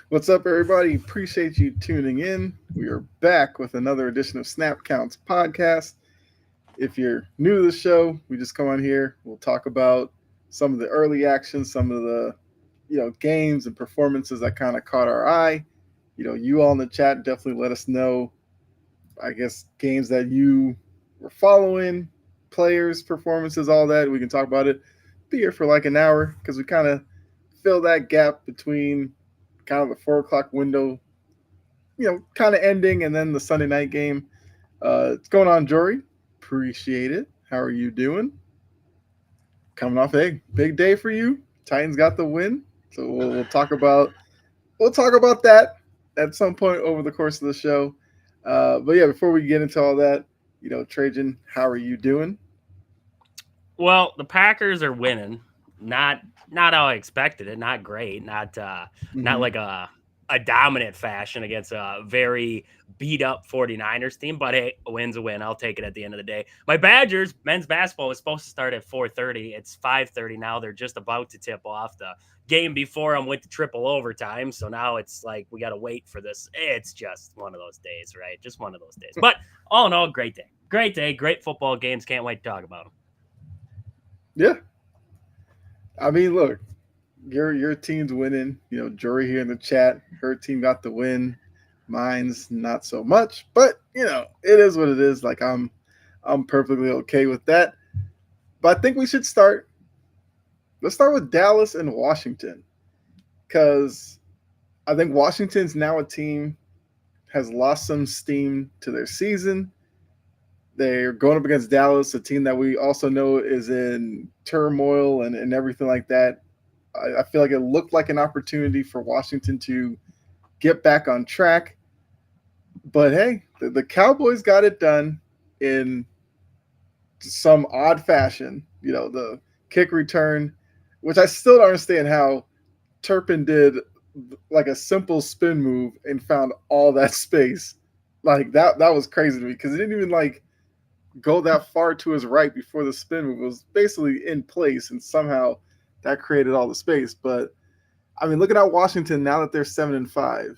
What's up, everybody? Appreciate you tuning in. We are back with another edition of Snap Counts podcast. If you're new to the show, we just come on here. We'll talk about some of the early action, some of the games and performances that kind of caught our eye. You all in the chat definitely let us know. I guess games that you were following, players, performances, all that. We can talk about it. Be here for like an hour because we kind of fill that gap between kind of the 4 o'clock window, kind of ending, and then the Sunday night game. What's going on, Jory? Appreciate it. How are you doing? Coming off a big day for you. Titans got the win, so we'll talk about that at some point over the course of the show. But yeah, before we get into all that, Trajan, how are you doing? Well, the Packers are winning. Not not how I expected it. Not great. Not Mm-hmm. like a dominant fashion against a very beat up 49ers team, but hey, a win's a win. I'll take it at the end of the day. My Badgers men's basketball was supposed to start at 4:30. It's 5:30 now. They're just about to tip off. The game before them went to triple overtime, so now it's like we got to wait for this. It's just one of those days, right? Just one of those days. But all in all, great day. Great day. Great football games. Can't wait to talk about them. Yeah, I mean, look, your team's winning. Jory here in the chat, her team got the win. Mine's not so much, but it is what it is. Like I'm perfectly okay with that. But I think we should start. Let's start with Dallas and Washington because I think Washington's now a team has lost some steam to their season. They're going up against Dallas, a team that we also know is in turmoil and everything like that. I feel like it looked like an opportunity for Washington to get back on track. But hey, the Cowboys got it done in some odd fashion. The kick return, which I still don't understand how Turpin did like a simple spin move and found all that space. Like that was crazy to me because it didn't even like go that far to his right before the spin move. It was basically in place and somehow that created all the space. But I mean, looking at Washington now that they're 7-5,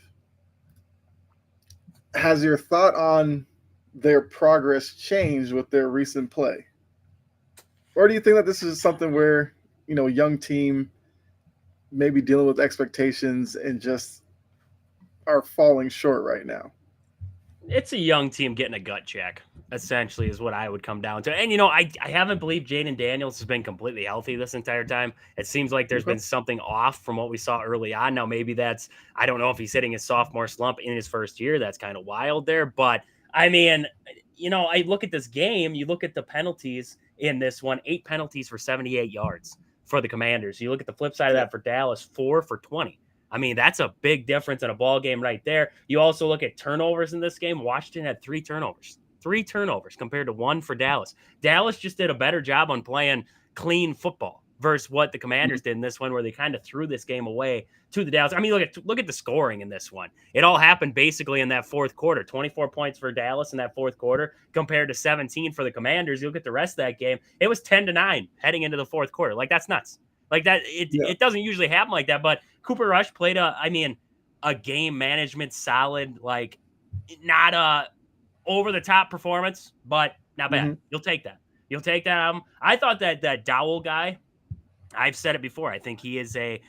has your thought on their progress changed with their recent play? Or do you think that this is something where, a young team maybe dealing with expectations and just are falling short right now? It's a young team getting a gut check, essentially, is what I would come down to. And, I haven't believed Jaden Daniels has been completely healthy this entire time. It seems like there's Okay. been something off from what we saw early on. Now, maybe I don't know if he's hitting his sophomore slump in his first year. That's kind of wild there. But, I mean, I look at this game, you look at the penalties in this one, 8 penalties for 78 yards for the Commanders. You look at the flip side of Yeah. that for Dallas, 4 for 20. I mean, that's a big difference in a ball game right there. You also look at turnovers in this game. Washington had 3 turnovers. 3 turnovers compared to one for Dallas. Dallas just did a better job on playing clean football versus what the Commanders did in this one, where they kind of threw this game away to the Dallas. I mean, look at the scoring in this one. It all happened basically in that fourth quarter. 24 points for Dallas in that fourth quarter compared to 17 for the Commanders. You look at the rest of that game, it was 10-9 heading into the fourth quarter. Like, that's nuts. Like that, Yeah. it doesn't usually happen like that. But Cooper Rush played a game management solid, like not a over the top performance, but not bad. Mm-hmm. You'll take that. You'll take that. I thought that Dowell guy. I've said it before. I think he is a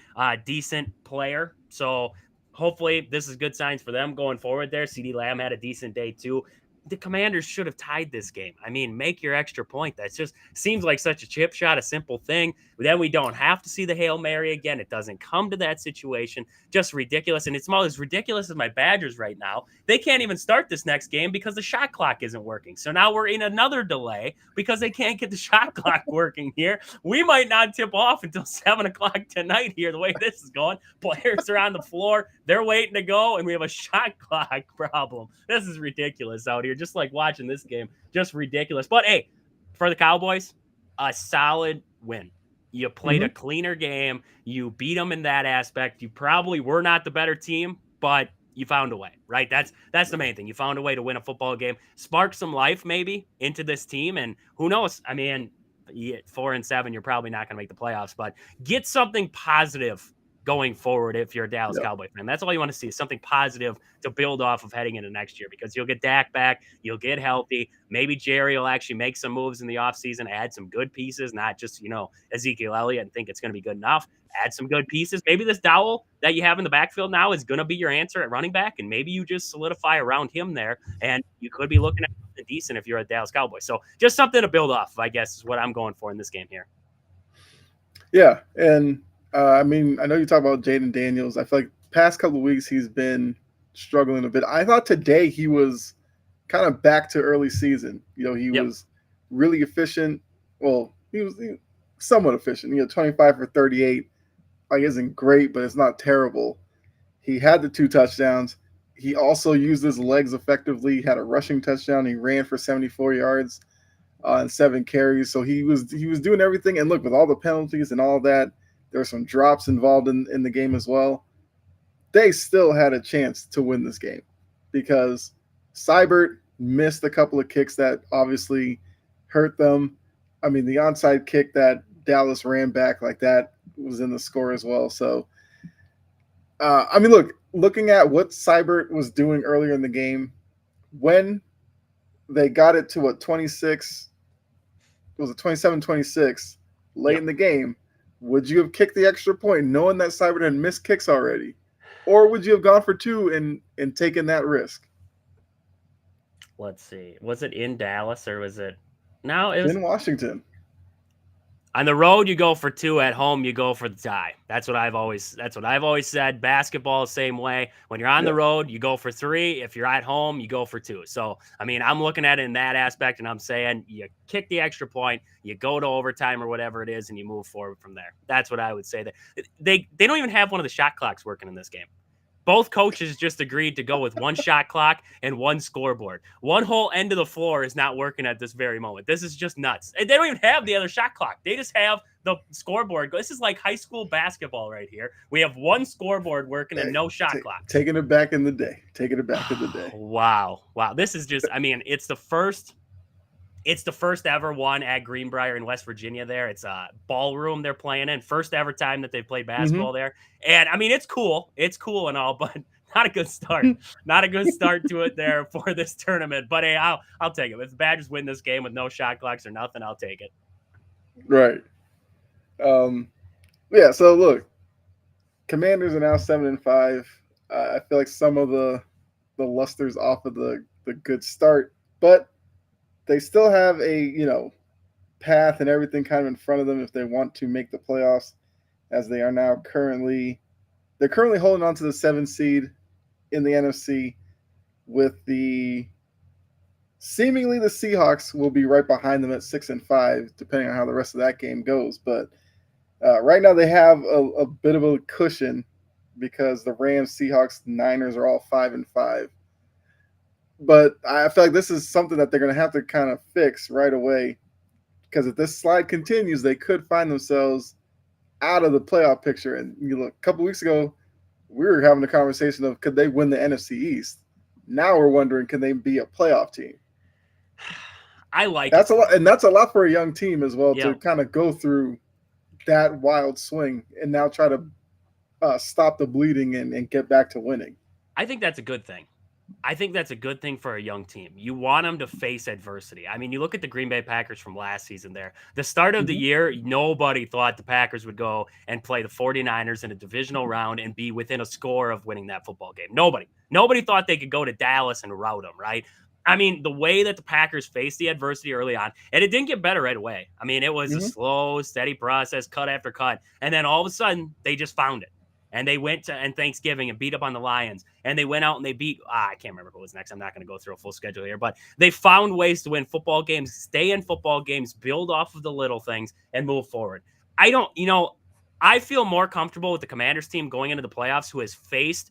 decent player. So hopefully this is good signs for them going forward there. CD Lamb had a decent day too. The Commanders should have tied this game. I mean, make your extra point. That just seems like such a chip shot, a simple thing. Then we don't have to see the Hail Mary again. It doesn't come to that situation. Just ridiculous. And it's about as ridiculous as my Badgers right now. They can't even start this next game because the shot clock isn't working. So now we're in another delay because they can't get the shot clock working here. We might not tip off until 7 o'clock tonight here, the way this is going. Players are on the floor, they're waiting to go, and we have a shot clock problem. This is ridiculous out here. Just like watching this game, just ridiculous. But hey, for the Cowboys, a solid win. You played Mm-hmm. a cleaner game. You beat them in that aspect. You probably were not the better team, but you found a way, right? That's the main thing. You found a way to win a football game, spark some life maybe into this team, and who knows? I mean, 4-7, you're probably not going to make the playoffs, but get something positive going forward if you're a Dallas Yep. Cowboy fan. That's all you want to see, is something positive to build off of heading into next year, because you'll get Dak back, you'll get healthy. Maybe Jerry will actually make some moves in the offseason, add some good pieces, not just, Ezekiel Elliott and think it's going to be good enough. Add some good pieces. Maybe this Dowell that you have in the backfield now is going to be your answer at running back, and maybe you just solidify around him there, and you could be looking at something decent if you're a Dallas Cowboys. So just something to build off, I guess, is what I'm going for in this game here. Yeah, and I mean, I know you talk about Jaden Daniels. I feel like past couple of weeks he's been struggling a bit. I thought today he was kind of back to early season. He Yep. was really efficient. Well, he was somewhat efficient. 25 for 38. Like, isn't great, but it's not terrible. He had the 2 touchdowns. He also used his legs effectively. He had a rushing touchdown. He ran for 74 yards and 7 carries. So he was doing everything. And look, with all the penalties and all that, there were some drops involved in the game as well. They still had a chance to win this game because Seibert missed a couple of kicks that obviously hurt them. I mean, the onside kick that Dallas ran back like that was in the score as well. So, I mean, looking at what Seibert was doing earlier in the game, when they got it to what, 26, was it 27-26 late Yep. in the game, would you have kicked the extra point knowing that Seibert had missed kicks already? Or would you have gone for 2 and taken that risk? Let's see. Was it in Dallas or was it? No, it was In Washington. on the road. You go for 2. At home, you go for the tie. That's what I've always said. Basketball, same way. When you're on the Yeah. road, you go for 3. If you're at home, you go for 2. So, I mean, I'm looking at it in that aspect, and I'm saying you kick the extra point, you go to overtime or whatever it is, and you move forward from there. That's what I would say. That they don't even have one of the shot clocks working in this game. Both coaches just agreed to go with 1 shot clock and 1 scoreboard. One whole end of the floor is not working at this very moment. This is just nuts. And they don't even have the other shot clock. They just have the scoreboard. This is like high school basketball right here. We have 1 scoreboard working and no shot clocks. Taking it back in the day. Taking it back in the day. Wow. This is just, I mean, it's the first ever one at Greenbrier in West Virginia there. It's a ballroom they're playing in. First ever time that they've played basketball there. And I mean, it's cool. It's cool and all, but not a good start. Not a good start to it there for this tournament. But hey, I'll take it. If the Badgers win this game with no shot clocks or nothing, I'll take it. Right. Yeah, so look, Commanders are now 7-5. I feel like some of the luster's off of the good start, but they still have a path and everything kind of in front of them if they want to make the playoffs, as they are now currently holding on to the 7 seed in the NFC, with seemingly the Seahawks will be right behind them at 6-5, depending on how the rest of that game goes. But right now they have a bit of a cushion because the Rams, Seahawks, Niners are all 5-5. But I feel like this is something that they're going to have to kind of fix right away, because if this slide continues, they could find themselves out of the playoff picture. And a couple weeks ago, we were having a conversation of could they win the NFC East. Now we're wondering, can they be a playoff team? I like that's a lot, and that's a lot for a young team as well to kind of go through that wild swing and now try to stop the bleeding and get back to winning. I think that's a good thing. I think that's a good thing for a young team. You want them to face adversity. I mean, you look at the Green Bay Packers from last season there. The start of the year, nobody thought the Packers would go and play the 49ers in a divisional round and be within a score of winning that football game. Nobody thought they could go to Dallas and rout them, right? I mean, the way that the Packers faced the adversity early on, and it didn't get better right away. I mean, it was a slow, steady process, cut after cut. And then all of a sudden, they just found it. And they went to Thanksgiving and beat up on the Lions. And they went out and they beat, I can't remember who was next. I'm not going to go through a full schedule here. But they found ways to win football games, stay in football games, build off of the little things, and move forward. I feel more comfortable with the Commanders team going into the playoffs who has faced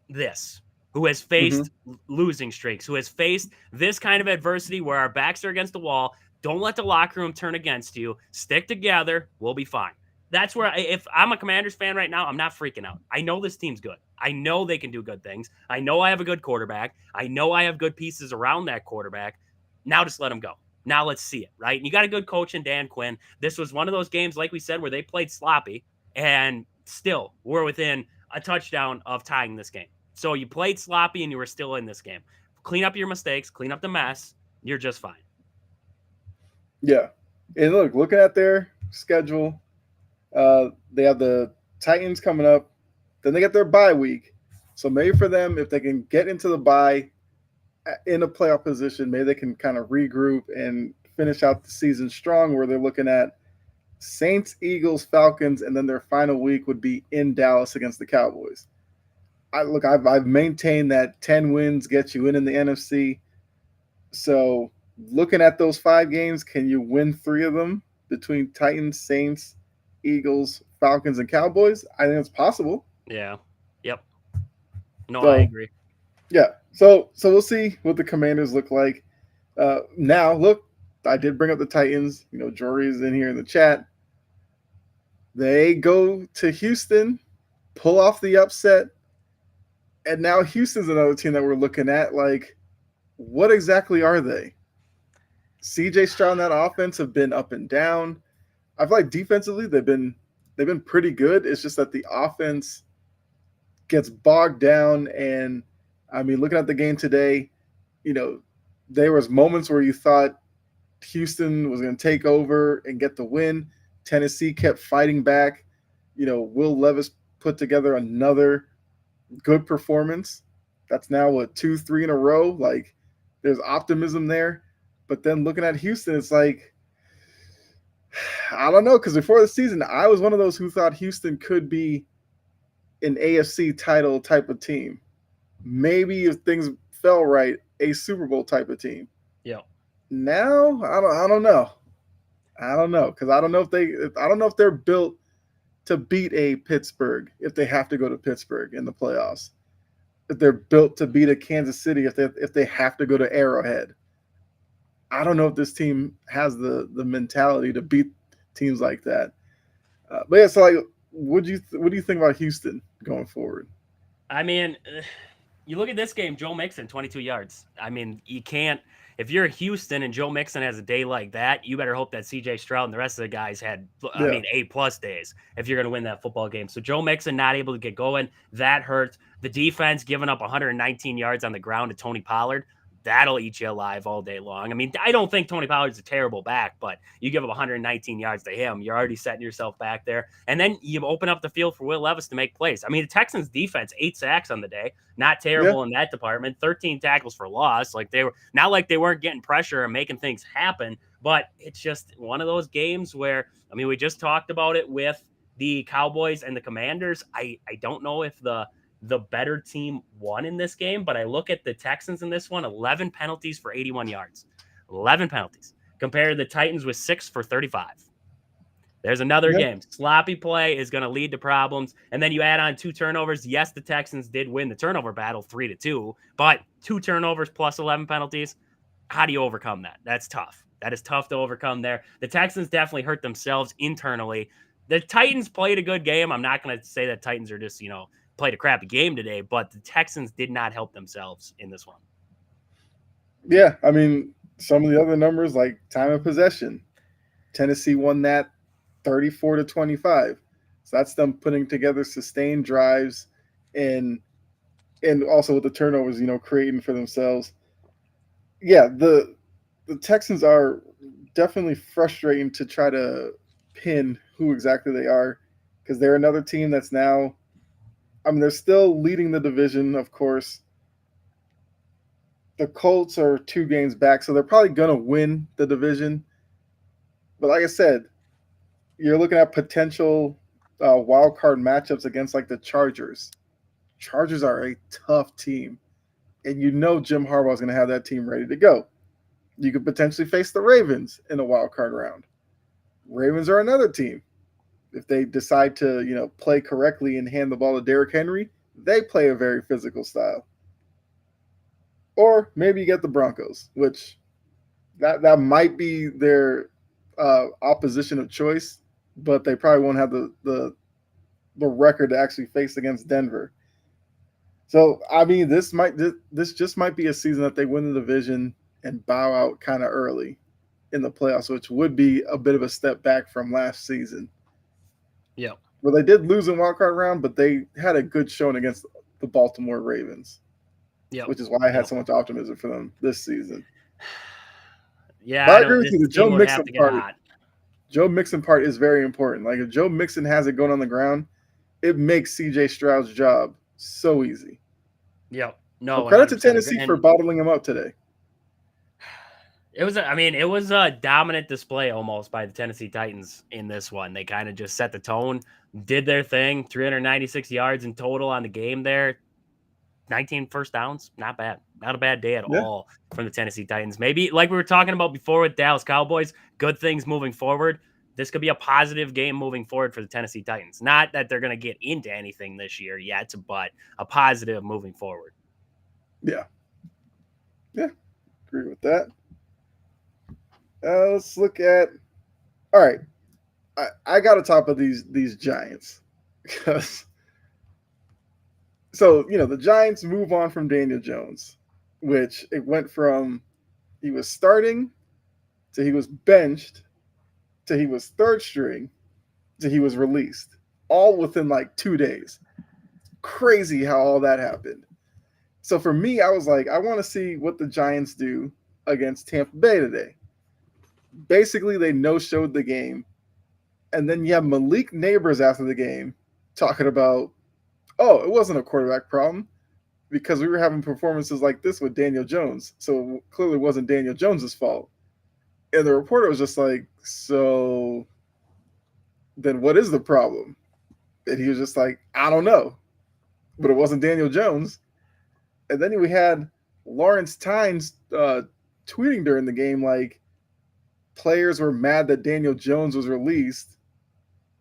this, who has faced losing streaks, who has faced this kind of adversity where our backs are against the wall. Don't let the locker room turn against you. Stick together. We'll be fine. That's where, if I'm a Commanders fan right now, I'm not freaking out. I know this team's good. I know they can do good things. I know I have a good quarterback. I know I have good pieces around that quarterback. Now just let them go. Now let's see it, right? And you got a good coach in Dan Quinn. This was one of those games, like we said, where they played sloppy. And still we're within a touchdown of tying this game. So you played sloppy and you were still in this game. Clean up your mistakes, clean up the mess. You're just fine. Yeah. And look, looking at their schedule, they have the Titans coming up. Then they get their bye week. So maybe for them, if they can get into the bye in a playoff position, maybe they can kind of regroup and finish out the season strong, where they're looking at Saints, Eagles, Falcons, and then their final week would be in Dallas against the Cowboys. I've maintained that 10 wins get you in the NFC. So looking at those 5 games, can you win 3 of them between Titans, Saints, Eagles, Falcons, and Cowboys? I think it's possible. Yeah. Yep. No, I So agree. yeah, so we'll see what the Commanders look like. Now look, I did bring up the Titans. Jory's in here in the chat. They go to Houston, pull off the upset, and now Houston's another team that we're looking at. Like, what exactly are they? CJ Stroud and that offense have been up and down. I feel like defensively they've been pretty good. It's just that the offense gets bogged down. And I mean, looking at the game today, you know, there was moments where you thought Houston was going to take over and get the win. Tennessee kept fighting back. Will Levis put together another good performance. That's now what 2-3 in a row. Like, there's optimism there. But then looking at Houston, it's like, I don't know, because before the season, I was one of those who thought Houston could be an AFC title type of team. Maybe if things fell right, a Super Bowl type of team. Yeah. Now, I don't know. I don't know, because I don't know if they're built to beat a Pittsburgh if they have to go to Pittsburgh in the playoffs. If they're built to beat a Kansas City if they have to go to Arrowhead. I don't know if this team has the mentality to beat teams like that. But yeah, so like, what do you think about Houston going forward? I mean, you look at this game, Joe Mixon, 22 yards. I mean, you can't, if you're Houston and Joe Mixon has a day like that, you better hope that CJ Stroud and the rest of the guys had, I Yeah, mean, A+ days if you're going to win that football game. So Joe Mixon not able to get going, that hurts. The defense giving up 119 yards on the ground to Tony Pollard. That'll eat you alive all day long. I mean, I don't think Tony Pollard's a terrible back, but you give up 119 yards to him, you're already setting yourself back there. And then you open up the field for Will Levis to make plays. I mean, the Texans defense, 8 sacks on the day, not yeah, terrible in that department. 13 tackles for loss. Like, they were not like they weren't getting pressure and making things happen, but it's just one of those games where, I mean, we just talked about it with the Cowboys and the Commanders. I don't know if the better team won in this game, but I look at the Texans in this one, 11 penalties for 81 yards. 11 penalties compared to the Titans with 6 for 35. There's another yeah, game. Sloppy play is going to lead to problems. And then you add on 2 turnovers. Yes, the Texans did win the turnover battle 3-2, but 2 turnovers plus 11 penalties. How do you overcome that? That's tough. That is tough to overcome there. The Texans definitely hurt themselves internally. The Titans played a good game. I'm not going to say that Titans are just, played a crappy game today, but the Texans did not help themselves in this one. yeah. I mean, some of the other numbers like time of possession, Tennessee won that 34-25. So that's them putting together sustained drives and also with the turnovers, creating for themselves. Yeah, the Texans are definitely frustrating to try to pin who exactly they are, because they're another team that's now, I mean, they're still leading the division, of course. The Colts are 2 games back, so they're probably going to win the division. But like I said, you're looking at potential wild card matchups against like the Chargers. Chargers are a tough team, and Jim Harbaugh is going to have that team ready to go. You could potentially face the Ravens in a wild card round. Ravens are another team. If they decide to, play correctly and hand the ball to Derrick Henry, they play a very physical style. Or maybe you get the Broncos, which that might be their opposition of choice, but they probably won't have the record to actually face against Denver. So I mean, this just might be a season that they win the division and bow out kind of early in the playoffs, which would be a bit of a step back from last season. Yeah. Well, they did lose in wild card round, but they had a good showing against the Baltimore Ravens, Yep. which is why I had Yep. so much optimism for them this season. Yeah, But I I agree know with this you. The team Joe would have Mixon to get part, hot. Joe Mixon part is very important. Like if Joe Mixon has it going on the ground, it makes CJ Stroud's job so easy. Yep. So No, credit to 100% agree. Tennessee for And bottling him up today. I mean, it was a dominant display almost by the Tennessee Titans in this one. They kind of just set the tone, did their thing, 396 yards in total on the game there. 19 first downs, not bad. Not a bad day at Yeah, all from the Tennessee Titans. Maybe like we were talking about before with Dallas Cowboys, good things moving forward. This could be a positive game moving forward for the Tennessee Titans. Not that they're going to get into anything this year yet, but a positive moving forward. yeah, yeah. Agree with that. Let's look at. All right, I got to top of these Giants because the Giants move on from Daniel Jones, which it went from he was starting to he was benched to he was third string to he was released, all within like 2 days. Crazy how all that happened. So for me, I was like, I want to see what the Giants do against Tampa Bay today. Basically, they no showed the game, and then you have Malik Neighbors after the game talking about, oh, it wasn't a quarterback problem because we were having performances like this with Daniel Jones. So clearly it wasn't Daniel Jones's fault. And the reporter was just like, so then what is the problem? And he was just like, I don't know. But it wasn't Daniel Jones. And then we had Lawrence Tynes tweeting during the game like players were mad that Daniel Jones was released.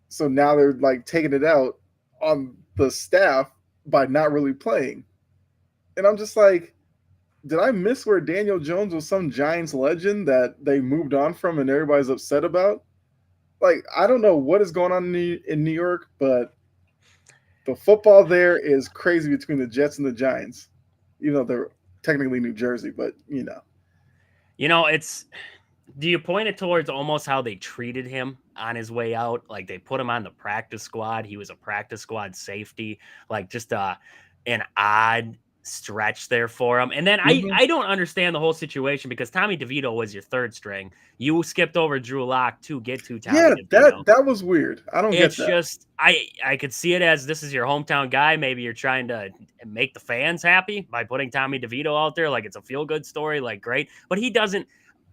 So now they're like taking it out on the staff by not really playing. And I'm just like, did I miss where Daniel Jones was some Giants legend that they moved on from and everybody's upset about? Like, I don't know what is going on in New York, but the football there is crazy between the Jets and the Giants. Even though they're technically New Jersey, but It's do you point it towards almost how they treated him on his way out? Like they put him on the practice squad. He was a practice squad safety, like just an odd stretch there for him. And then I Mhm. I don't understand the whole situation because Tommy DeVito was your third string. You skipped over Drew Lock to get to Tommy Yeah, DeVito. that was weird. I don't get It's that. just I could see it as this is your hometown guy. Maybe you're trying to make the fans happy by putting Tommy DeVito out there, like it's a feel good story, like great. But he doesn't.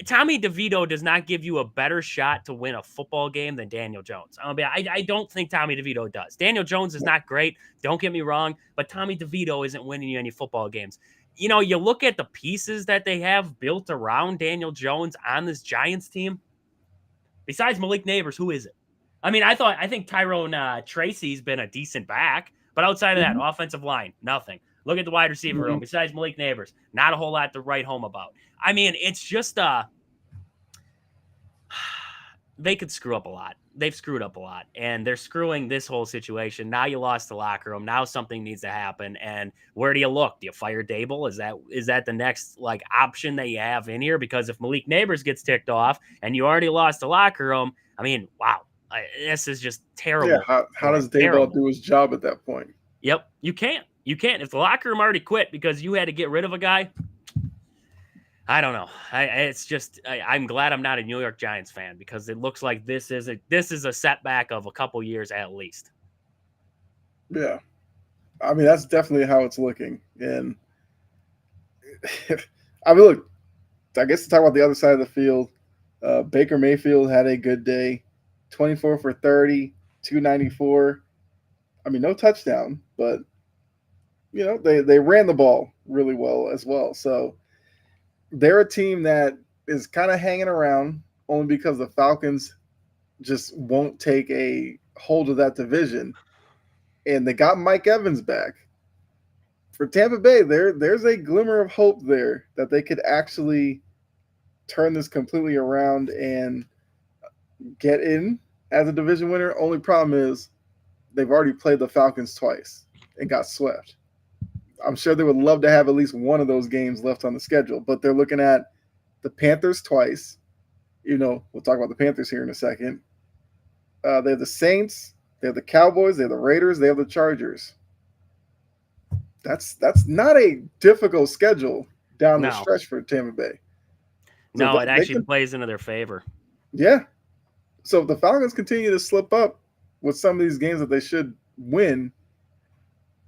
Tommy DeVito does not give you a better shot to win a football game than Daniel Jones. I don't think Tommy DeVito does. Daniel Jones is not great. Don't get me wrong, but Tommy DeVito isn't winning you any football games. You look at the pieces that they have built around Daniel Jones on this Giants team. Besides Malik Neighbors, who is it? I mean, I think Tyrone Tracy's been a decent back, but outside of that, Mhm. offensive line, nothing. Look at the wide receiver room. Mhm. Besides Malik Neighbors, not a whole lot to write home about. I mean, it's just they could screw up a lot. They've screwed up a lot, and they're screwing this whole situation. Now you lost the locker room. Now something needs to happen. And where do you look? Do you fire Dable? Is that the next like option that you have in here? Because if Malik Neighbors gets ticked off and you already lost the locker room, I mean, wow, this is just Yeah, terrible how for him. does Dayball Terrible. do his job at that point? Yep, you can't. You can't. If the locker room already quit because you had to get rid of a guy, I don't know. It's just I'm glad I'm not a New York Giants fan because it looks like this is a setback of a couple years at least. Yeah, I mean that's definitely how it's looking. And I mean, look, I guess to talk about the other side of the field, Baker Mayfield had a good day, 24 for 30, 294. I mean, no touchdown, but they ran the ball really well as well. So they're a team that is kind of hanging around only because the Falcons just won't take a hold of that division. And they got Mike Evans back. For Tampa Bay, there's a glimmer of hope there that they could actually turn this completely around and get in as a division winner. Only problem is they've already played the Falcons twice and got swept. I'm sure they would love to have at least one of those games left on the schedule, but they're looking at the Panthers twice. We'll talk about the Panthers here in a second. They have the Saints, They have the Cowboys, they have the Raiders, they have the Chargers. That's not a difficult schedule down the No, stretch for Tampa Bay. So no, it they actually could, plays into their favor. yeah. So if the Falcons continue to slip up with some of these games that they should win,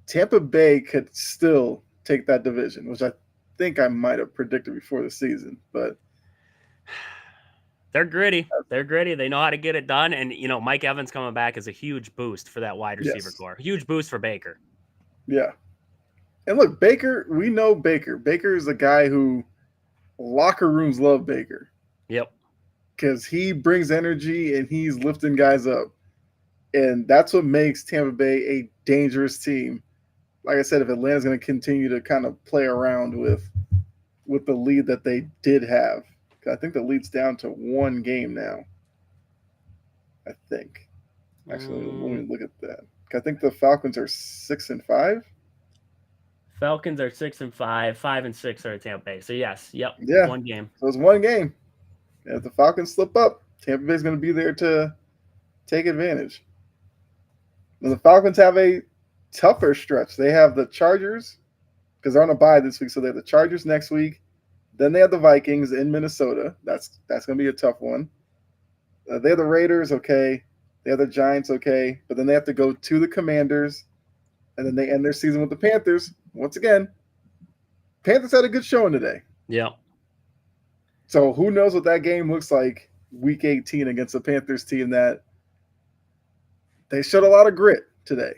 Tampa Bay could still take that division, which I think I might have predicted before the season. But They're gritty. They're gritty. They know how to get it done. And, Mike Evans coming back is a huge boost for that wide receiver yes, core. Huge boost for Baker. yeah. And look, Baker, we know Baker. Baker is a guy who locker rooms love Baker Yep. because he brings energy and he's lifting guys up. And that's what makes Tampa Bay a dangerous team. Like I said, if Atlanta's going to continue to kind of play around with the lead that they did have, I think the lead's down to one game now. I think. Actually, let me look at that. I think the Falcons are 6-5. Falcons are 6-5. 5-6 are at Tampa Bay. So yes, yep, Yeah, one game. so it's one game. And if the Falcons slip up, Tampa Bay's going to be there to take advantage. And the Falcons have a tougher stretch. They have the Chargers because they're on a bye this week, so they have the Chargers next week. Then they have the Vikings in Minnesota. That's going to be a tough one. They have the Raiders, okay. They have the Giants, okay. But then they have to go to the Commanders, and then they end their season with the Panthers. Once again, Panthers had a good showing today. Yep. So who knows what that game looks like week 18 against the Panthers team that they showed a lot of grit today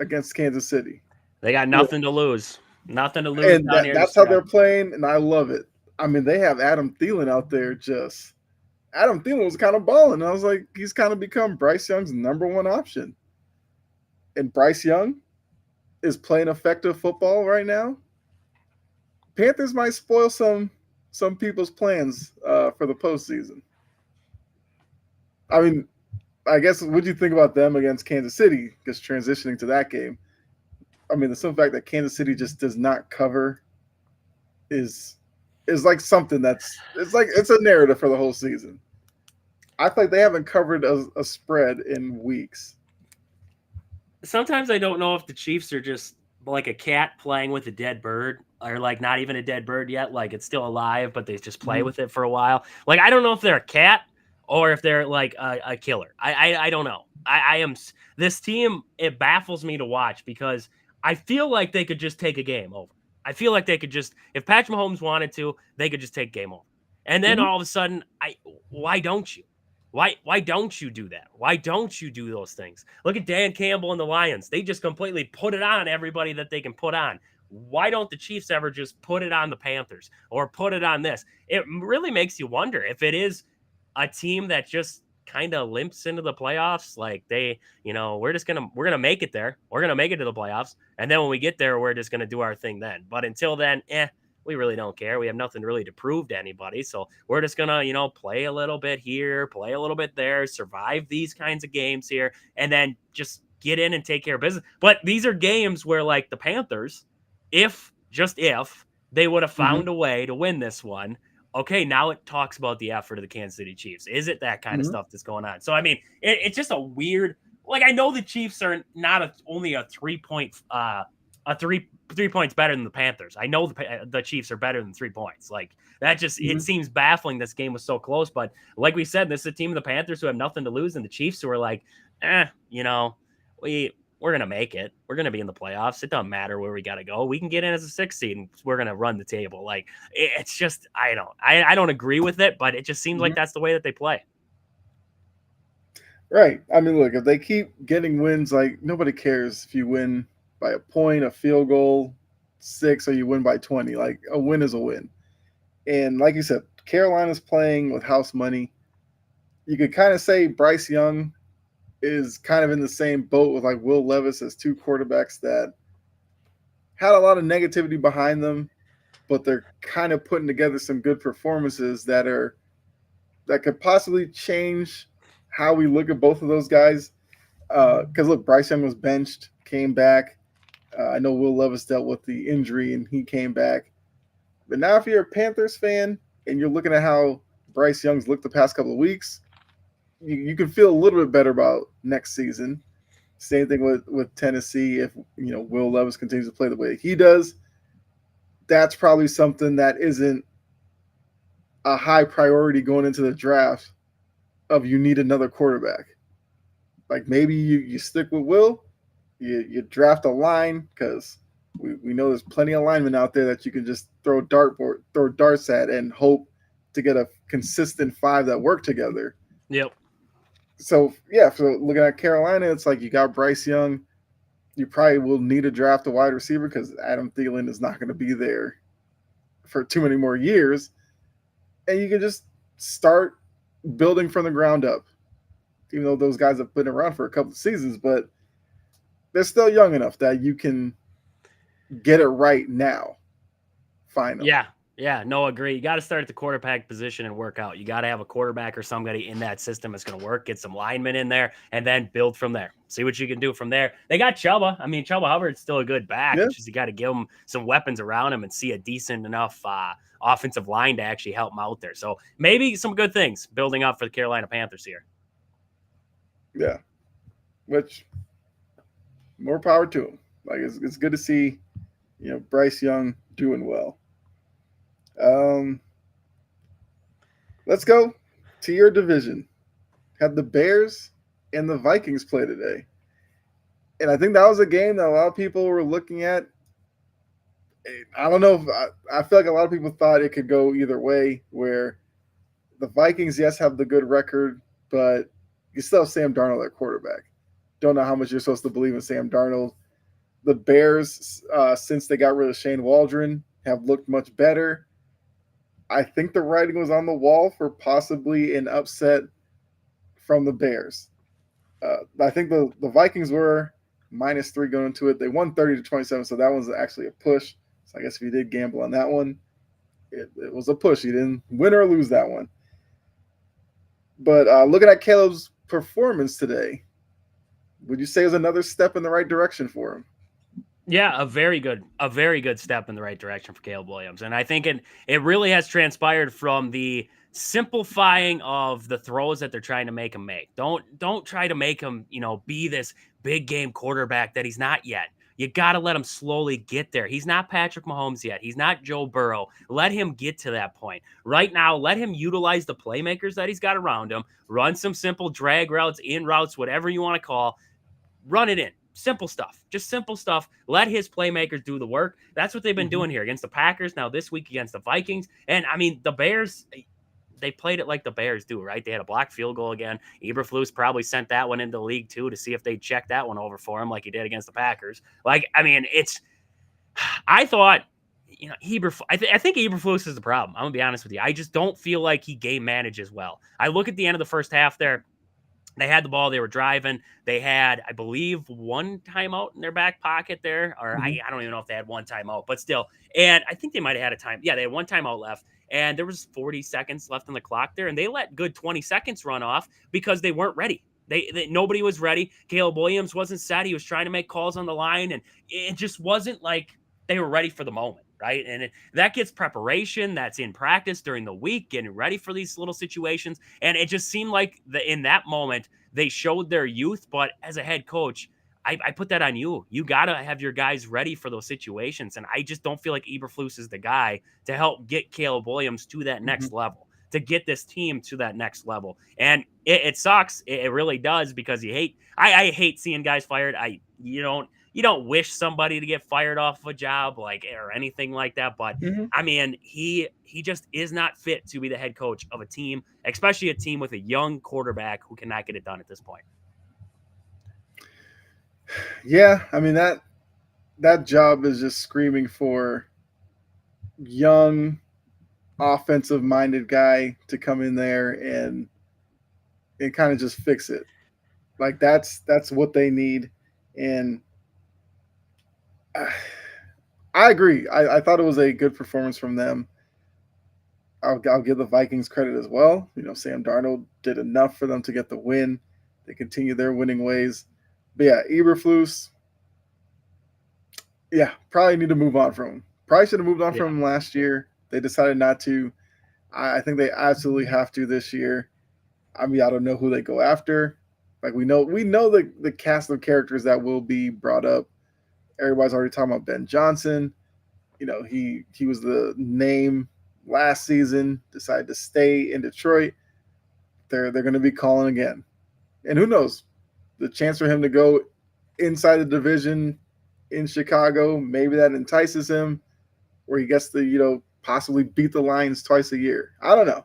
against Kansas City. They got nothing to lose. Nothing to lose And down here. that's how they're playing, and I love it. I mean, they have Adam Thielen out there just – Adam Thielen was kind of balling. I was like, he's kind of become Bryce Young's number one option. And Bryce Young is playing effective football right now. Panthers might spoil some people's plans for the postseason. I mean, I guess what do you think about them against Kansas City? Just transitioning to that game. I mean, the simple fact that Kansas City just does not cover is like something it's a narrative for the whole season. I feel like they haven't covered a spread in weeks. Sometimes I don't know if the Chiefs are just like a cat playing with a dead bird, or like not even a dead bird yet. Like it's still alive, but they just play with it for a while. Like I don't know if they're a cat or if they're like a killer. I don't know. I am this team. It baffles me to watch because I feel like they could just take a game over. I feel like they could just, if Patrick Mahomes wanted to, they could just take game over. And then all of a sudden, why don't you? Why don't you do that? Why don't you do those things? Look at Dan Campbell and the Lions. They just completely put it on everybody that they can put on. Why don't the Chiefs ever just put it on the Panthers or put it on this? It really makes you wonder if it is a team that just kind of limps into the playoffs. Like we're gonna make it there. We're gonna make it to the playoffs, and then when we get there, we're just gonna do our thing then. But until then, we really don't care. We have nothing really to prove to anybody. So we're just going to, play a little bit here, play a little bit there, survive these kinds of games here, and then just get in and take care of business. But these are games where, like the Panthers, if they would have found a way to win this one, okay, now it talks about the effort of the Kansas City Chiefs. Is it that kind of stuff that's going on? So, I mean, it's just a weird, like, I know the Chiefs are not only a 3-point, three points better than the Panthers. I know the Chiefs are better than 3 points. Like that just it seems baffling. This game was so close, but like we said, this is a team of the Panthers who have nothing to lose, and the Chiefs who are like, we're gonna make it. We're gonna be in the playoffs. It doesn't matter where we gotta go. We can get in as a 6th seed, and we're gonna run the table. Like it's just I don't agree with it, but it just seems like that's the way that they play. Right. I mean, look, if they keep getting wins, like nobody cares if you win by a point, a field goal, 6, or you win by 20. Like a win is a win. And like you said, Carolina's playing with house money. You could kind of say Bryce Young is kind of in the same boat with like Will Levis as two quarterbacks that had a lot of negativity behind them, but they're kind of putting together some good performances that could possibly change how we look at both of those guys. Because look, Bryce Young was benched, came back. I know Will Levis dealt with the injury and he came back. But now if you're a Panthers fan and you're looking at how Bryce Young's looked the past couple of weeks, you can feel a little bit better about next season. Same thing with Tennessee. If Will Levis continues to play the way he does, that's probably something that isn't a high priority going into the draft. Of you need another quarterback. Like maybe you stick with Will, you draft a line because we know there's plenty of linemen out there that you can just throw darts at and hope to get a consistent five that work together. Yep. So yeah, so looking at Carolina, it's like you got Bryce Young. You probably will need to draft a wide receiver because Adam Thielen is not going to be there for too many more years, and you can just start building from the ground up. Even though those guys have been around for a couple of seasons, but they're still young enough that you can get it right now. Finally, Yeah. Yeah, no, agree. You got to start at the quarterback position and work out. You got to have a quarterback or somebody in that system that's going to work. Get some linemen in there, and then build from there. See what you can do from there. They got Chuba. I mean, Chuba Hubbard's still a good back. yeah, It's just you got to give him some weapons around him and see a decent enough offensive line to actually help him out there. So maybe some good things building up for the Carolina Panthers here. yeah. Which more power to him. Like it's good to see, Bryce Young doing well. Um, let's go to your division. Had the Bears and the Vikings play today, and I think that was a game that a lot of people were looking at. I don't know if I feel like a lot of people thought it could go either way. Where the Vikings, yes, have the good record, but you still have Sam Darnold at quarterback. Don't know how much you're supposed to believe in Sam Darnold. The Bears, since they got rid of Shane Waldron, have looked much better. I think the writing was on the wall for possibly an upset from the Bears. I think the Vikings were -3 going into it. They won 30-27, so that was actually a push. So I guess if you did gamble on that one, it was a push. You didn't win or lose that one. But looking at Caleb's performance today, would you say it was another step in the right direction for him? Yeah, a very good step in the right direction for Caleb Williams. And I think it really has transpired from the simplifying of the throws that they're trying to make him make. Don't try to make him, be this big game quarterback that he's not yet. You got to let him slowly get there. He's not Patrick Mahomes yet. He's not Joe Burrow. Let him get to that point. Right now, let him utilize the playmakers that he's got around him, run some simple drag routes, in routes, whatever you want to call, run it in. Simple stuff. Just simple stuff. Let his playmakers do the work. That's what they've been doing here against the Packers, now this week against the Vikings. And I mean, the Bears, they played it like the Bears do, right? They had a blocked field goal again. Eberflus probably sent that one into the league too to see if they'd check that one over for him like he did against the Packers. Like, I mean, I thought, I think Eberflus is the problem. I'm going to be honest with you. I just don't feel like he game manages well. I look at the end of the first half there. They had the ball. They were driving. They had, I believe, one timeout in their back pocket there. Or Mm-hmm. I don't even know if they had one timeout, but still. And I think they might have had a time. Yeah, they had one timeout left. And there was 40 seconds left on the clock there. And they let good 20 seconds run off because they weren't ready. Nobody was ready. Caleb Williams wasn't set. He was trying to make calls on the line. And it just wasn't like they were ready for the moment. Right. And that gets preparation. That's in practice during the week, getting ready for these little situations. And it just seemed like in that moment, they showed their youth. But as a head coach, I put that on you. You got to have your guys ready for those situations. And I just don't feel like Eberflus is the guy to help get Caleb Williams to that Mm-hmm. next level, to get this team to that next level. And it sucks. It really does, because I hate seeing guys fired. You don't wish somebody to get fired off of a job or anything like that. But Mm-hmm. I mean, he just is not fit to be the head coach of a team, especially a team with a young quarterback who cannot get it done at this point. Yeah, I mean that job is just screaming for young, offensive minded guy to come in there and kind of just fix it. Like that's what they need, and I agree. I thought it was a good performance from them. I'll give the Vikings credit as well. Sam Darnold did enough for them to get the win. They continue their winning ways. But yeah, Eberflus, yeah, probably need to move on from him. Probably should have moved on Yeah. from him last year. They decided not to. I think they absolutely have to this year. I mean, I don't know who they go after. Like we know the cast of characters that will be brought up. Everybody's already talking about Ben Johnson. He was the name last season. Decided to stay in Detroit. They're going to be calling again, and who knows, the chance for him to go inside the division in Chicago, maybe that entices him, where he gets to possibly beat the Lions twice a year. I don't know.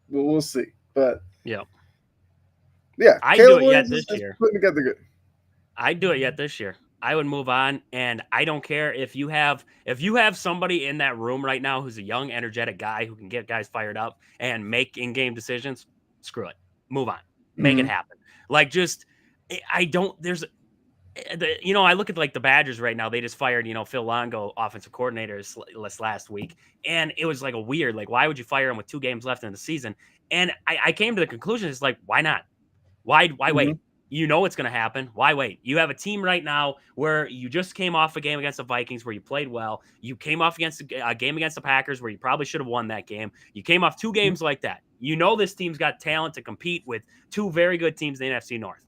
We'll see. But Yeah. yeah, I do Caleb it yet Williams this is year. putting together good. I'd do it yet this year. I would move on, and I don't care if you have somebody in that room right now who's a young, energetic guy who can get guys fired up and make in-game decisions. Screw it, move on, make it Mm-hmm. happen. Like just, I don't. There's, I look at like the Badgers right now. They just fired Phil Longo, offensive coordinator, last week, and it was like a weird like why would you fire him with 2 games left in the season? And I came to the conclusion it's like why not? Why Mm-hmm. wait? You know it's going to happen. Why wait? You have a team right now where you just came off a game against the Vikings where you played well. You came off against a game against the Packers where you probably should have won that game. You came off 2 games like that. You know this team's got talent to compete with 2 very good teams in the NFC North.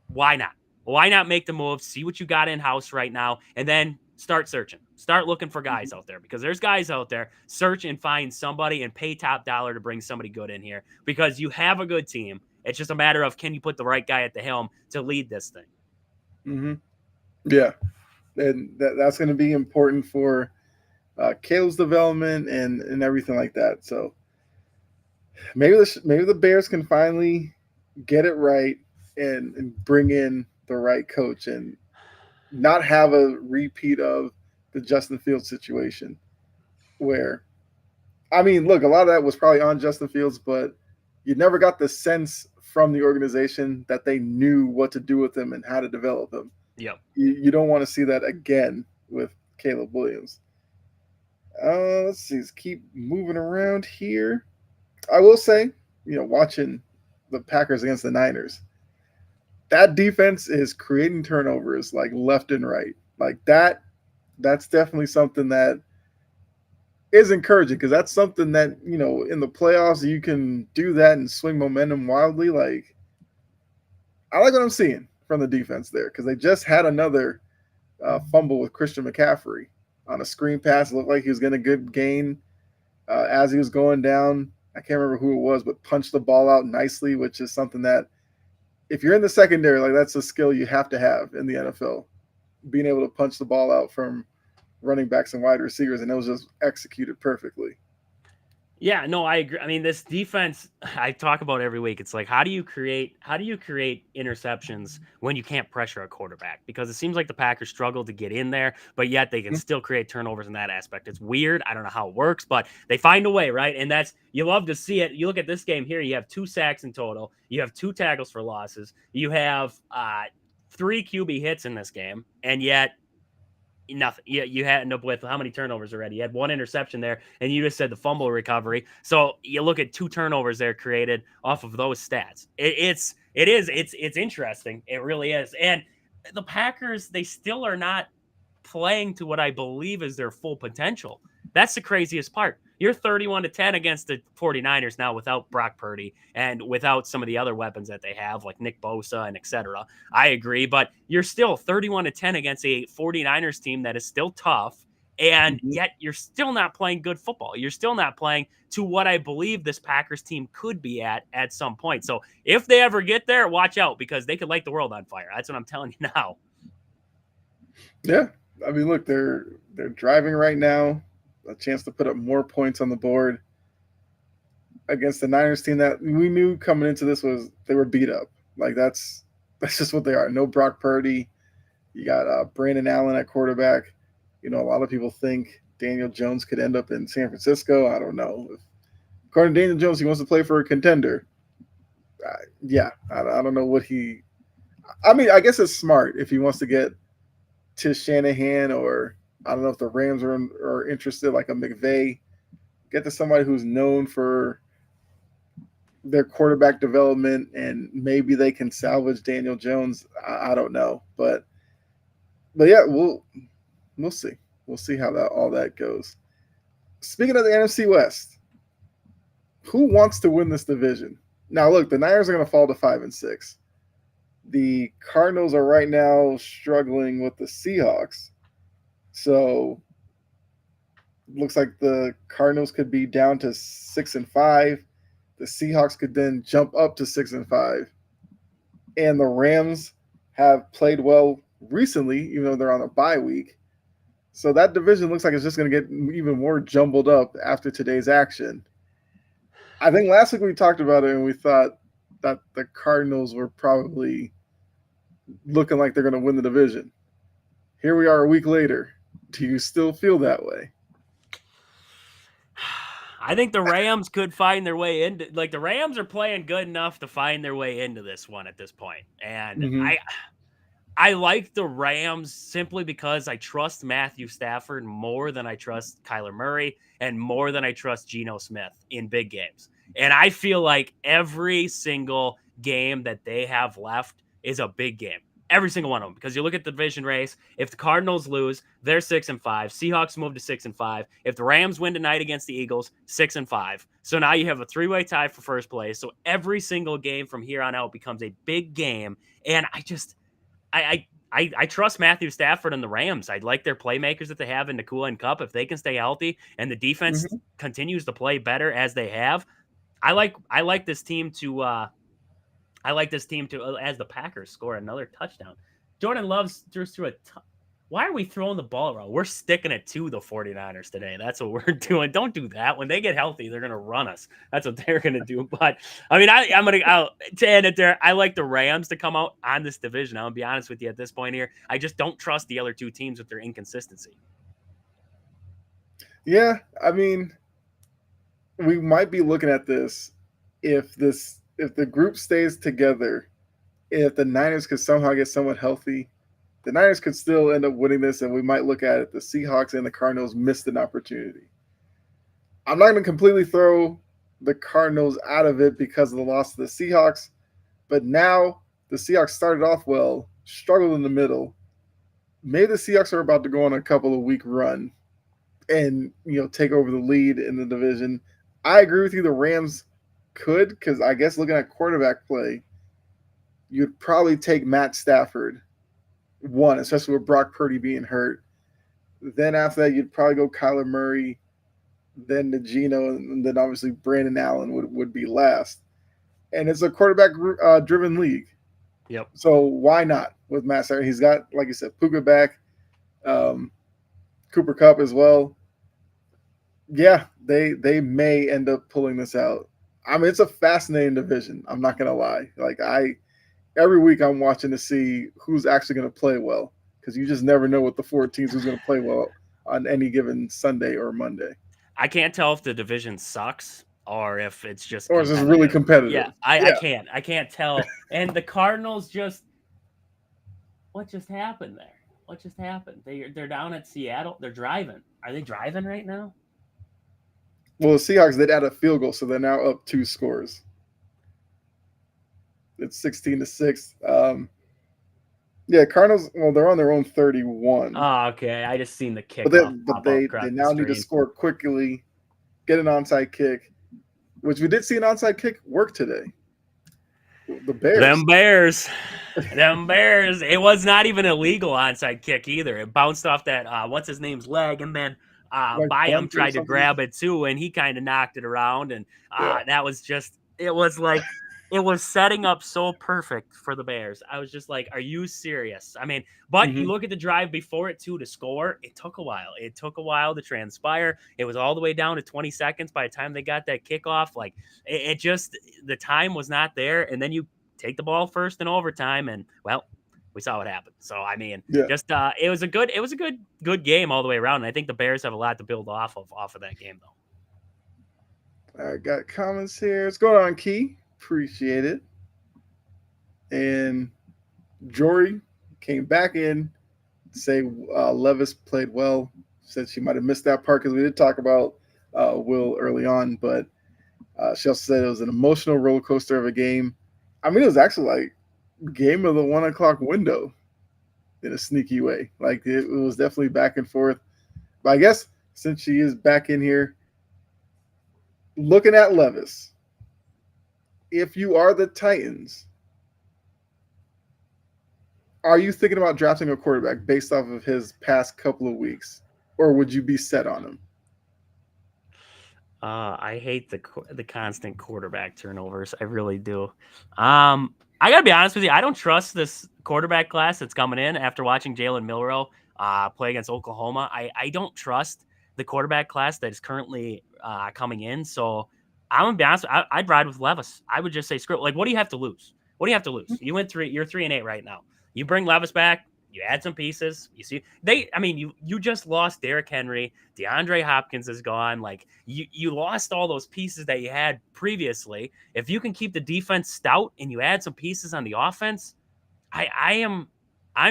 Why not? Why not make the move? See what you got in house right now, and then start searching. Start looking for guys out there because there's guys out there. Search and find somebody and pay top dollar to bring somebody good in here because you have a good team. It's just a matter of can you put the right guy at the helm to lead this thing. Mm-hmm. Yeah, and that's going to be important for Caleb's development and everything like that. So maybe the Bears can finally get it right and bring in the right coach and not have a repeat of the Justin Fields situation where I mean, look, a lot of that was probably on Justin Fields, but you never got the sense from the organization that they knew what to do with him and how to develop him. Yep. You don't want to see that again with Caleb Williams. Let's see, let's keep moving around here. I will say, watching the Packers against the Niners, that defense is creating turnovers like left and right. Like that, that's definitely something that is encouraging because that's something that in the playoffs you can do that and swing momentum wildly. Like I like what I'm seeing from the defense there because they just had another fumble with Christian McCaffrey on a screen pass. It looked like he was going to good gain as he was going down. I can't remember who it was, but punched the ball out nicely, which is something that if you're in the secondary, like that's a skill you have to have in the NFL, being able to punch the ball out from running backs and wide receivers, and it was just executed perfectly. Yeah, no, I agree. I mean, this defense I talk about every week. It's like how do you create interceptions when you can't pressure a quarterback? Because it seems like the Packers struggle to get in there, but yet they can still create turnovers in that aspect. It's weird. I don't know how it works, but they find a way, right? And that's you love to see it. You look at this game here, you have 2 sacks in total, you have 2 tackles for losses, you have 3 QB hits in this game, and yet nothing. You had end up with how many turnovers already? You had 1 interception there, and you just said the fumble recovery. So you look at 2 turnovers there created off of those stats. It's interesting. It really is. And the Packers, they still are not playing to what I believe is their full potential. That's the craziest part. You're 31-10 against the 49ers now without Brock Purdy and without some of the other weapons that they have, like Nick Bosa and etc. I agree, but you're still 31-10 against a 49ers team that is still tough, and Mm-hmm. yet you're still not playing good football. You're still not playing to what I believe this Packers team could be at some point. So if they ever get there, watch out because they could light the world on fire. That's what I'm telling you now. Yeah, I mean, look, they're driving right now, a chance to put up more points on the board against the Niners team that we knew coming into this was they were beat up. Like that's just what they are. No Brock Purdy. You got Brandon Allen at quarterback. A lot of people think Daniel Jones could end up in San Francisco. I don't know. According to Daniel Jones, he wants to play for a contender. Yeah, I don't know what he. I mean, I guess it's smart if he wants to get to Shanahan or I don't know if the Rams are interested, like a McVay. Get to somebody who's known for their quarterback development, and maybe they can salvage Daniel Jones. I don't know, but yeah, we'll see. We'll see how that all that goes. Speaking of the NFC West, who wants to win this division? Now, look, the Niners are going to fall to 5-6. The Cardinals are right now struggling with the Seahawks. So looks like the Cardinals could be down to 6-5. The Seahawks could then jump up to 6-5. And the Rams have played well recently, even though they're on a bye week. So that division looks like it's just going to get even more jumbled up after today's action. I think last week we talked about it and we thought that the Cardinals were probably looking like they're going to win the division. Here we are a week later. Do you still feel that way? I think the Rams could find their way into, like, the Rams are playing good enough to find their way into this one at this point. And Mm-hmm. I like the Rams simply because I trust Matthew Stafford more than I trust Kyler Murray and more than I trust Geno Smith in big games. And I feel like every single game that they have left is a big game. Every single one of them. Because you look at the division race, if the Cardinals lose, they're 6-5. Seahawks move to 6-5. If the Rams win tonight against the Eagles, 6-5. So now you have a three-way tie for first place. So every single game from here on out becomes a big game. And I trust Matthew Stafford and the Rams. I like their playmakers that they have in the Nakua and Cup. If they can stay healthy and the defense Mm-hmm. continues to play better as they have, I like this team to as the Packers score another touchdown. Jordan Love's threw a why are we throwing the ball around? We're sticking it to the 49ers today. That's what we're doing. Don't do that. When they get healthy, they're going to run us. That's what they're going to do. But, I mean, to end it there, I like the Rams to come out on this division. I'm going to be honest with you at this point here. I just don't trust the other two teams with their inconsistency. Yeah, I mean, we might be looking at this if the group stays together, if the Niners could somehow get somewhat healthy, the Niners could still end up winning this, and we might look at it. The Seahawks and the Cardinals missed an opportunity. I'm not going to completely throw the Cardinals out of it because of the loss to the Seahawks, but now the Seahawks started off well, struggled in the middle. Maybe the Seahawks are about to go on a couple of week run and take over the lead in the division. I agree with you. The Rams could, because I guess looking at quarterback play, you'd probably take Matt Stafford one, especially with Brock Purdy being hurt. Then after that, you'd probably go Kyler Murray, then the Geno, and then obviously Brandon Allen would be last. And it's a quarterback driven league. Yep. So why not with Matt Stafford? He's got, like you said, Puka back, Cooper Kupp as well. Yeah, they may end up pulling this out. I mean, it's a fascinating division. I'm not gonna lie. Like every week I'm watching to see who's actually gonna play well because you just never know with the four teams who's gonna play well on any given Sunday or Monday. I can't tell if the division sucks or if it's just Or it's just really Yeah, competitive. I Yeah. can't. I can't tell. And the Cardinals what just happened there? What just happened? They're down at Seattle. They're driving. Are they driving right now? Well, the Seahawks did add a field goal, so they're now up 2 scores. It's 16-6. Yeah, Cardinals. Well, they're on their own 31. Oh, okay. I just seen the But kickoff pop up they across the now need to screen. score quickly, get an onside kick, which we did see an onside kick work today. The Bears. Them Bears. It was not even a legal onside kick either. It bounced off that what's his name's leg, and then Like Byam bunt or tried to something. grab it too, and he kind of knocked it around, and Yeah. that was just. It was like. It was setting up so perfect for the Bears. I was just like, are you serious? I mean, but you Mm-hmm. look at the drive before it too to score, it took a while. It took a while to transpire. It was all the way down to 20 seconds by the time they got that kickoff. Like it just the time was not there. And then you take the ball first in overtime, and well, we saw what happened. So I mean, Yeah. just it was a good game all the way around. And I think the Bears have a lot to build off of that game though. I got comments here. What's going on, Key? Appreciate it. And Jory came back in to say Levis played well. Said she might have missed that part because we did talk about Will early on, but she also said it was an emotional roller coaster of a game. I mean, it was actually like game of the 1 o'clock window in a sneaky way. Like it was definitely back and forth. But I guess since she is back in here, looking at Levis, if you are the Titans, are you thinking about drafting a quarterback based off of his past couple of weeks, or would you be set on him? I hate the constant quarterback turnovers. I really do. I gotta be honest with you. I don't trust this quarterback class that's coming in after watching Jalen Milroe play against Oklahoma. I don't trust the quarterback class that is currently coming in. So I'm gonna be honest. I'd ride with Levis. I would just say screw it. Like, what do you have to lose? What do you have to lose? You went three. You're 3-8 right now. You bring Levis back. You add some pieces. You see, they. I mean, you just lost Derrick Henry. DeAndre Hopkins is gone. Like, you lost all those pieces that you had previously. If you can keep the defense stout and you add some pieces on the offense, I'm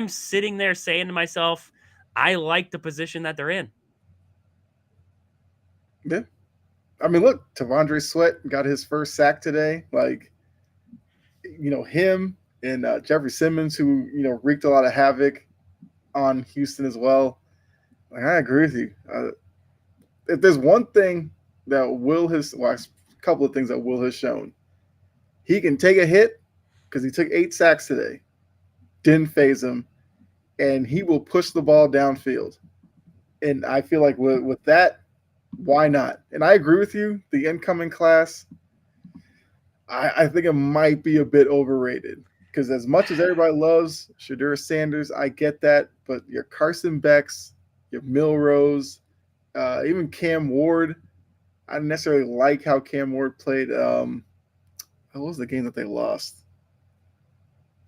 sitting there saying to myself, I like the position that they're in. Yeah. I mean, look, Tavondre Sweat got his first sack today. Like, him and Jeffrey Simmons, who, wreaked a lot of havoc on Houston as well. Like, I agree with you. If there's one thing that a couple of things that Will has shown, he can take a hit because he took 8 sacks today, didn't phase him, and he will push the ball downfield. And I feel like with that, why not? And I agree with you. The incoming class, I think it might be a bit overrated because as much as everybody loves Shadur Sanders, I get that. But your Carson Becks, your Milrose, even Cam Ward, I didn't necessarily like how Cam Ward played. What was the game that they lost?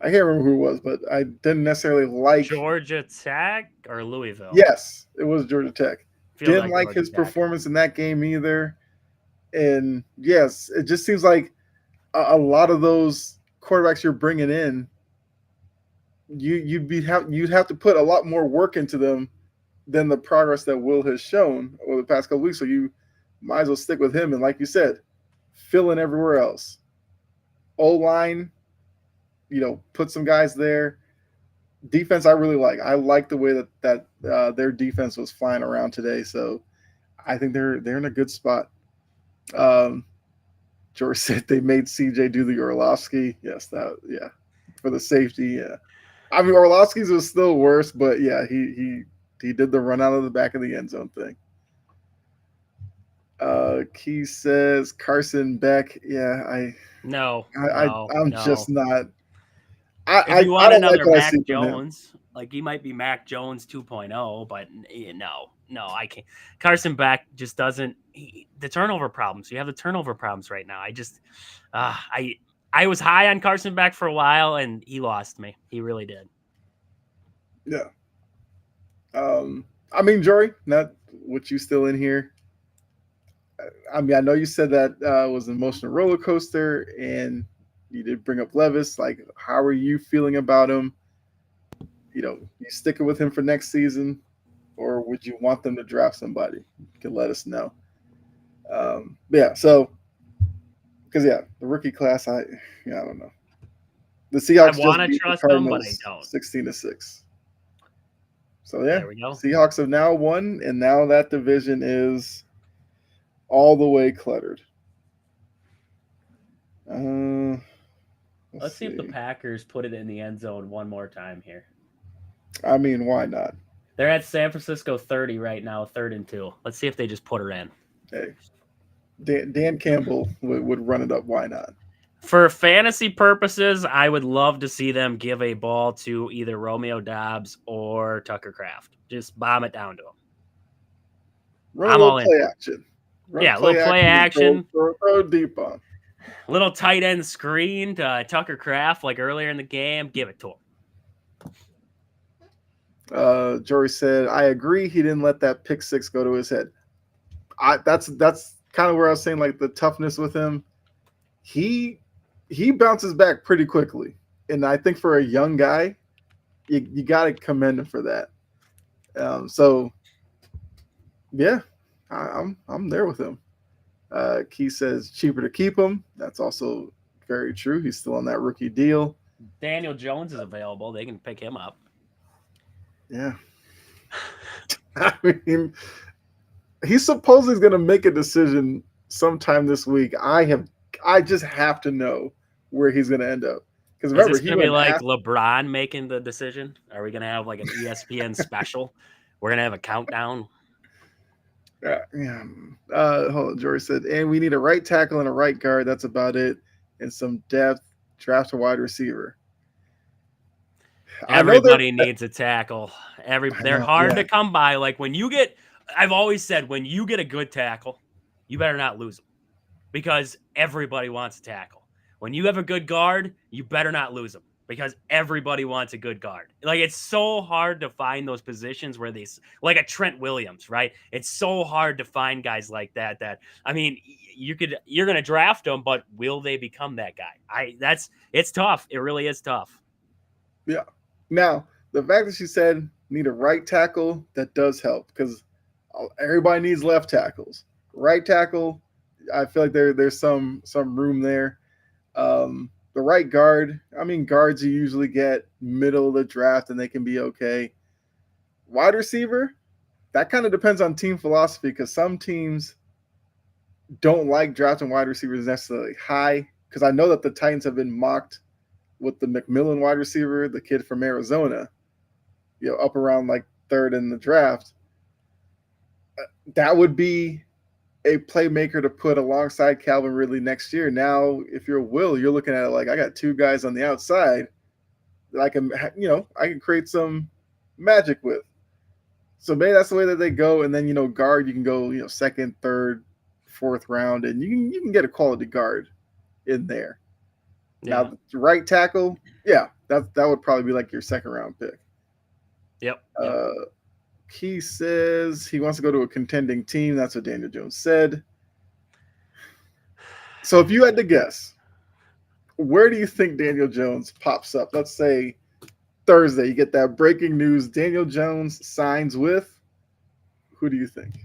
I can't remember who it was, but I didn't necessarily like. Georgia Tech or Louisville? Yes, it was Georgia Tech. Feels Didn't like like Georgia his Tech. performance in that game either. And yes, it just seems like a lot of those quarterbacks you're bringing in, you'd have to put a lot more work into them than the progress that Will has shown over the past couple weeks. So you might as well stick with him. And like you said, fill in everywhere else. O line, put some guys there. Defense, I really like. I like the way that their defense was flying around today. So I think they're in a good spot. George said they made CJ do the Orlovsky. Yes, for the safety. Yeah, I mean Orlovsky's was still worse, but yeah, he did the run out of the back of the end zone thing. Key says Carson Beck. Yeah, I'm no. just not. If you I want don't like another what I Mac see from him. Jones, like he might be Mac Jones 2.0, but no, I can't. Carson Beck just doesn't. The turnover problems. You have the turnover problems right now. Uh, I I was high on Carson Beck for a while, and he lost me. He really did. Yeah. I mean, Jory, not with you still in here. I mean, I know you said that was an emotional roller coaster, and you did bring up Levis. Like, how are you feeling about him? You sticking with him for next season, or would you want them to draft somebody? You can let us know. Yeah. So, because the rookie class, I don't know. The I Seahawks just want to beat the trust him, but I Cardinals don't. 16-6. So yeah, There we go. Seahawks have now won, and now that division is all the way cluttered. Let's Let's see if the see. Packers put it in the end zone one more time here. I mean, why not? They're at San Francisco 30 right now, 3rd and 2. Let's see if they just put her in. Hey, Dan Campbell would run it up. Why not? For fantasy purposes, I would love to see them give a ball to either Romeo Dobbs or Tucker Kraft. Just bomb it down to him. Run a I'm little all in. play action. Run Yeah, a little play play action and action, throw deep on. little tight end screen to Tucker Kraft like earlier in the game. Give it to him. Jory said, "I agree. He didn't let that pick six go to his head." That's kind of where I was saying like the toughness with him. He bounces back pretty quickly, and I think for a young guy, you got to commend him for that. So yeah, I'm there with him. Key says cheaper to keep him. That's also very true. He's still on that rookie deal. Daniel Jones is available. They can pick him up. Yeah. I mean, he's supposedly going to make a decision sometime this week. I have I just have to know where he's going to end up. Because Is remember, this he going to be went like after. LeBron making the decision? Are we going to have like an ESPN special? We're going to have a countdown. Yeah. Hold on. George said, and we need a right tackle and a right guard. That's about it. And some depth. Draft a wide receiver. I know they're. Everybody needs a tackle. I They're know. hard Yeah. to come by. Like when you get, I've always said, when you get a good tackle, you better not lose them because everybody wants a tackle. When you have a good guard, you better not lose them because everybody wants a good guard. Like it's so hard to find those positions where these, like a Trent Williams, right? It's so hard to find guys like that. That I mean, you're gonna draft them, but will they become that guy? It's tough. It really is tough. Yeah. Now, the fact that she said need a right tackle, that does help because everybody needs left tackles. Right tackle, I feel like there's some room there. The right guard, I mean, guards you usually get middle of the draft and they can be okay. Wide receiver, that kind of depends on team philosophy because some teams don't like drafting wide receivers necessarily high. Because I know that the Titans have been mocked with the McMillan wide receiver, the kid from Arizona, up around like third in the draft. That would be a playmaker to put alongside Calvin Ridley next year. Now, if you're Will, you're looking at it like I got two guys on the outside that I can create some magic with. So maybe that's the way that they go. And then guard, you can go second, third, fourth round, and you can get a quality guard in there. Now, Yeah. the right tackle, yeah, that would probably be like your second round pick. Yep. Yep. Uh, he says he wants to go to a contending team. That's what Daniel Jones said. So if you had to guess, where do you think Daniel Jones pops up? Let's say Thursday, you get that breaking news. Daniel Jones signs with. Who do you think?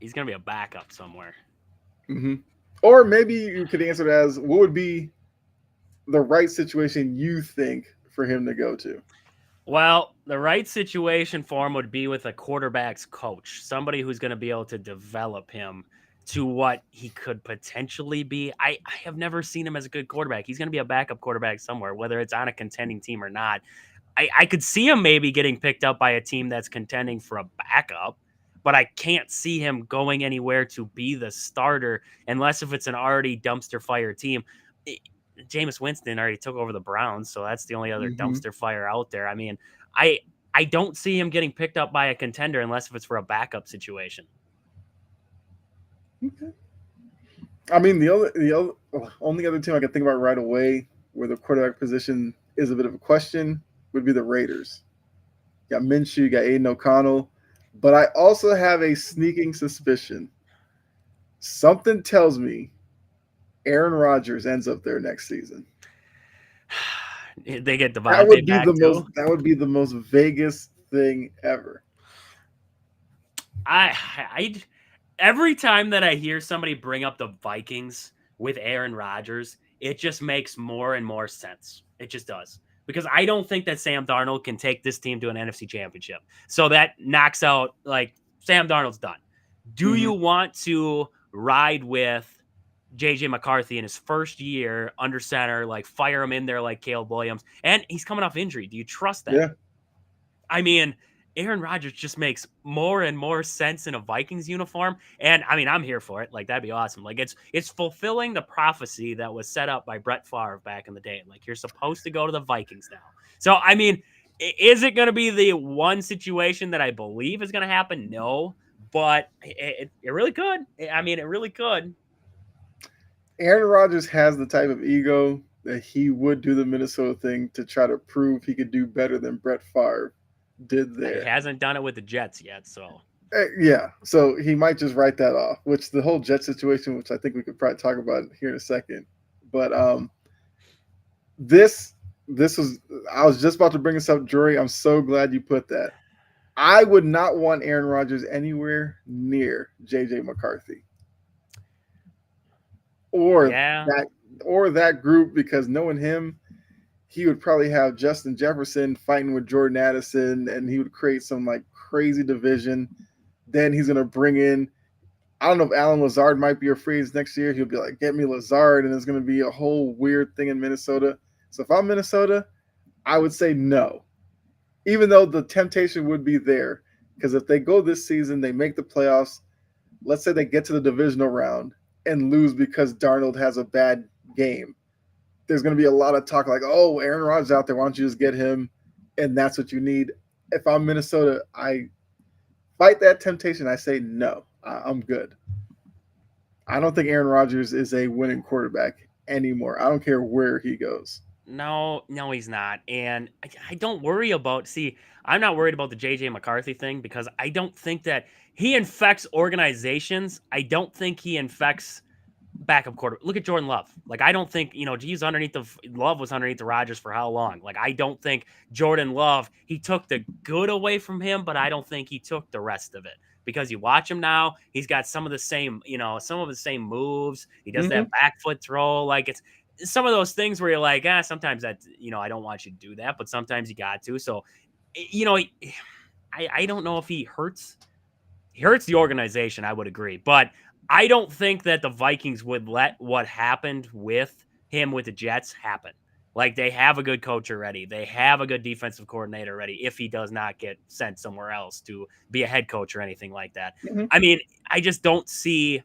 He's gonna be a backup somewhere. Mm-hmm. Or maybe you could answer it as what would be the right situation you think for him to go to? Well, the right situation for him would be with a quarterback's coach, somebody who's going to be able to develop him to what he could potentially be. I have never seen him as a good quarterback. He's going to be a backup quarterback somewhere, whether it's on a contending team or not. I could see him maybe getting picked up by a team that's contending for a backup, but I can't see him going anywhere to be the starter unless if it's an already dumpster fire team. Jameis Winston already took over the Browns, so that's the only other Mm-hmm. dumpster fire out there. I mean, I I don't see him getting picked up by a contender unless if it's for a backup situation. Okay. I mean, only other team I can think about right away where the quarterback position is a bit of a question would be the Raiders. You got Minshew, you got Aiden O'Connell, but I also have a sneaking suspicion. Something tells me Aaron Rodgers ends up there next season. They get That Devontae would be the back most. too. That would be the most Vegas thing ever. I every time that I hear somebody bring up the Vikings with Aaron Rodgers, it just makes more and more sense. It just does. Because I don't think that Sam Darnold can take this team to an NFC championship. So that knocks out like Sam Darnold's done. Do Mm-hmm. you want to ride with JJ McCarthy in his first year under center, like fire him in there like Caleb Williams? And he's coming off injury. Do you trust that? Yeah. I mean, Aaron Rodgers just makes more and more sense in a Vikings uniform. And I mean, I'm here for it. Like that'd be awesome. Like it's fulfilling the prophecy that was set up by Brett Favre back in the day. Like you're supposed to go to the Vikings now. So I mean, is it going to be the one situation that I believe is going to happen? No, but it really could. I mean, it really could. Aaron Rodgers has the type of ego that he would do the Minnesota thing to try to prove he could do better than Brett Favre did He there. hasn't done it with the Jets yet, so Yeah, so he might just write that off. Which the whole Jet situation, which I think we could probably talk about here in a second, but this this was I was just about to bring this up, Drury. I'm so glad you put that. I would not want Aaron Rodgers anywhere near JJ McCarthy or yeah. that that group because knowing him, he would probably have Justin Jefferson fighting with Jordan Addison, and he would create some like crazy division. Then he's gonna bring in. I don't know if Alan Lazard might be a free agent next year. He'll be like, get me Lazard, and there's going to be a whole weird thing in Minnesota. So if I'm Minnesota, I would say no, even though the temptation would be there. Because if they go this season, they make the playoffs. Let's say they get to the divisional round and lose because Darnold has a bad game. There's going to be a lot of talk like, oh, Aaron Rodgers out there. Why don't you just get him? And that's what you need. If I'm Minnesota, I fight that temptation. I say no. I'm good. I don't think Aaron Rodgers is a winning quarterback anymore. I don't care where he goes. No, no, he's not. And I don't worry about, see, I'm not worried about the JJ McCarthy thing because I don't think that he infects organizations. I don't think he infects backup quarter. Look at Jordan Love. Like, I don't think, he's underneath Love was underneath the Rodgers for how long? Like, I don't think Jordan Love, he took the good away from him, but I don't think he took the rest of it. Because you watch him now, he's got some of the same, some of the same moves. He does Mm-hmm. that back foot throw. Like, it's some of those things where you're like, sometimes that, I don't want you to do that, but sometimes you got to. So, you know, I don't know if he hurts the organization, I would agree. But I don't think that the Vikings would let what happened with him with the Jets happen. Like, they have a good coach already. They have a good defensive coordinator already if he does not get sent somewhere else to be a head coach or anything like that. Mm-hmm. I mean, I don't see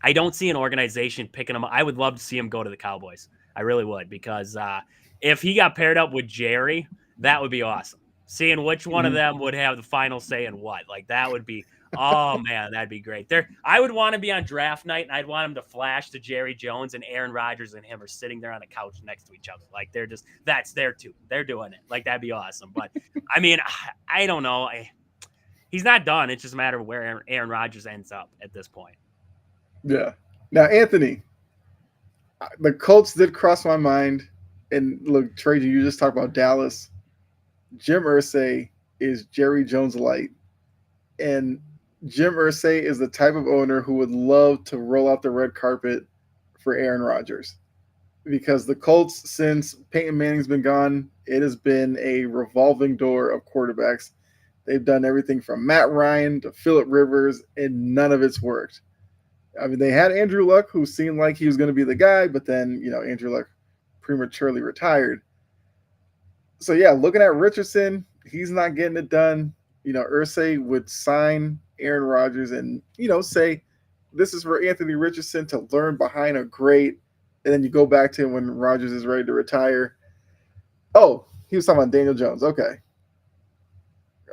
an organization picking him up. I would love to see him go to the Cowboys. I really would, because if he got paired up with Jerry, that would be awesome. Seeing which one of Mm-hmm. them would have the final say in what. Like, that would be, oh man, that'd be great. I would want to be on draft night, and I'd want him to flash to Jerry Jones, and Aaron Rodgers and him are sitting there on a couch next to each other. Like, that's their two. They're doing it. Like, that'd be awesome. But I mean, I don't know. He's not done. It's just a matter of where Aaron Rodgers ends up at this point. Yeah. Now, Anthony, the Colts did cross my mind. And look, Trajan, you just talked about Dallas. Jim Irsay is Jerry Jones light. And Jim Irsay is the type of owner who would love to roll out the red carpet for Aaron Rodgers. Because the Colts, since Peyton Manning's been gone, it has been a revolving door of quarterbacks. They've done everything from Matt Ryan to Phillip Rivers, and none of it's worked. I mean, they had Andrew Luck, who seemed like he was going to be the guy, but then, Andrew Luck prematurely retired. So, yeah, looking at Richardson, he's not getting it done. Irsay would sign Aaron Rodgers and, say, this is for Anthony Richardson to learn behind a great, and then you go back to him when Rodgers is ready to retire. Oh, he was talking about Daniel Jones. Okay.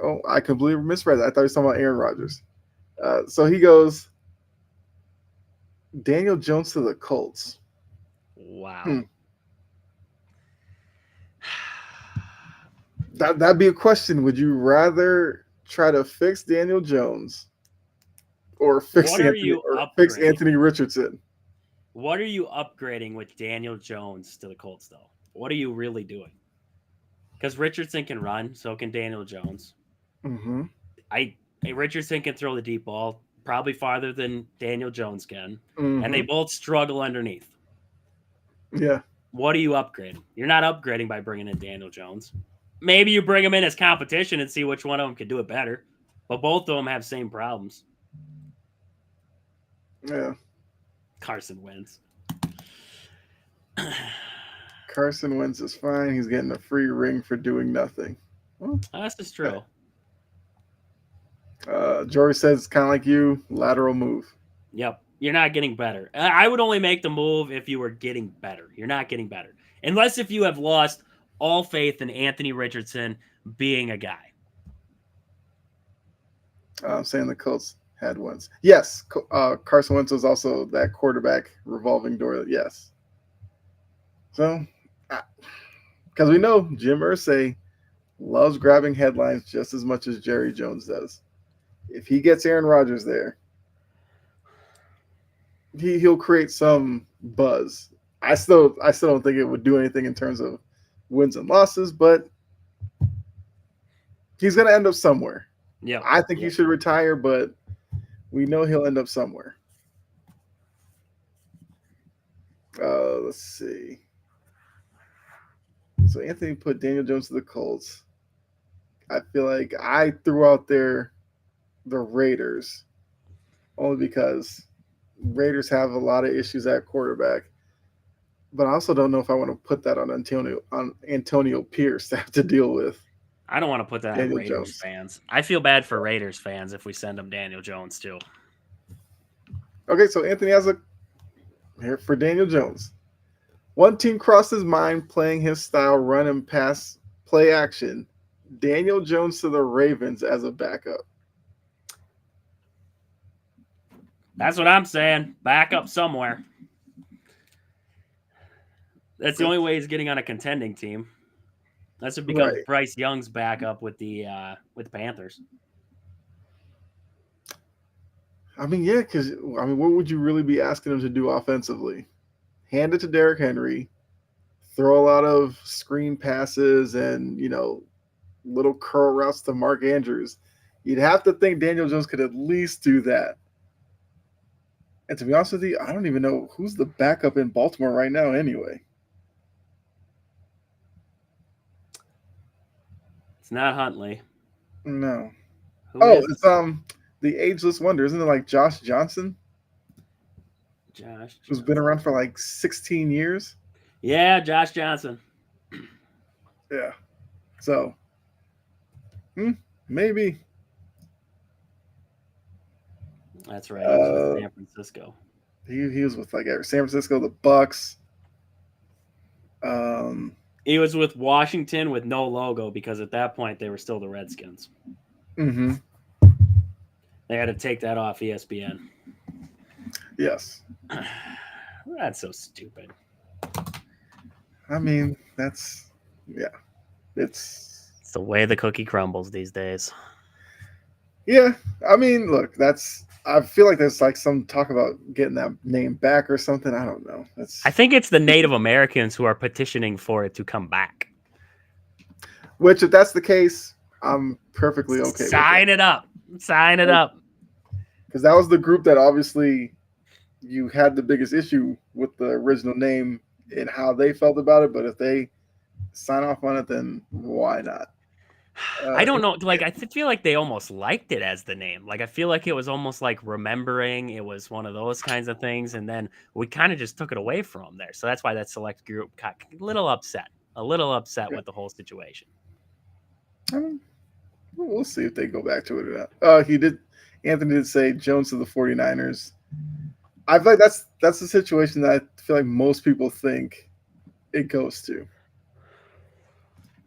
Oh, I completely misread that. I thought he was talking about Aaron Rodgers. So he goes, Daniel Jones to the Colts. Wow. That'd be a question. Would you rather try to fix Daniel Jones or What are you fix upgrading? Anthony Richardson? What are you upgrading with Daniel Jones to the Colts, though? What are you really doing? Because Richardson can run, so can Daniel Jones. Mm-hmm. I Richardson can throw the deep ball probably farther than Daniel Jones can, and they Mm-hmm. both struggle underneath. Yeah. What are you upgrading? You're not upgrading by bringing in Daniel Jones. Maybe you bring him in as competition and see which one of them can do it better, but both of them have same problems. Yeah. Carson Wentz. Carson Wentz is fine. He's getting a free ring for doing nothing. Well, That's just true. Jory says it's kind of like you, lateral move. Yep. You're not getting better. I would only make the move if you were getting better. You're not getting better. Unless if you have lost all faith in Anthony Richardson being a guy. I'm saying the Colts had Wentz. Yes, Carson Wentz was also that quarterback revolving door. Yes. So, because we know Jim Irsay loves grabbing headlines just as much as Jerry Jones does. If he gets Aaron Rodgers there, he'll create some buzz. I still don't think it would do anything in terms of wins and losses, but he's going to end up somewhere. Yeah. I think he should retire, but we know he'll end up somewhere. Let's see. So Anthony put Daniel Jones to the Colts. I feel like I threw out there the Raiders. only because Raiders have a lot of issues at quarterback. But I also don't know if I want to put that on Antonio Pierce to have to deal with I don't want to put that on Daniel Raiders Jones. fans. I feel bad for Raiders fans if we send them Daniel Jones too. Okay, so Anthony has a here for Daniel Jones. One team crossed his mind playing his style, run and pass play action. Daniel Jones to the Ravens as a backup. That's what I'm saying. Back up somewhere. That's the only way he's getting on a contending team. Unless it becomes Right. Bryce Young's backup with the Panthers. I mean, yeah, because what would you really be asking him to do offensively? Hand it to Derrick Henry, throw a lot of screen passes and little curl routes to Mark Andrews. You'd have to think Daniel Jones could at least do that. And to be honest with you, I don't even know who's the backup in Baltimore right now. Anyway, It's not Huntley. no. Who Oh, is it's it? the ageless wonder, isn't it? Like Josh Johnson, Josh who's been Johnson. around for like 16 years. Yeah, Josh Johnson. Yeah. So, maybe. That's right. He was with San Francisco. He was with like San Francisco, the Bucks. Um, He was with Washington with no logo because at that point they were still the Redskins. mm-hmm. They had to take that off ESPN. Yes. That's so stupid. I mean, that's yeah. It's It's the way the cookie crumbles these days. yeah. I mean, look, that's. I feel like there's like some talk about getting that name back or something. I don't know. I think it's the Native Americans who are petitioning for it to come back. Which, if that's the case, I'm perfectly okay with Sign it up. Sign it up. because that was the group that obviously you had the biggest issue with the original name and how they felt about it. But if they sign off on it, then why not? I don't know. Like, I feel like they almost liked it as the name. Like, I feel like it was almost like remembering. It was one of those kinds of things. And then we kind of just took it away from them there. So that's why that select group got a little upset with the whole situation. We'll see if they go back to it or not. Anthony did say Jones to the 49ers. I feel like that's the situation that I feel like most people think it goes to.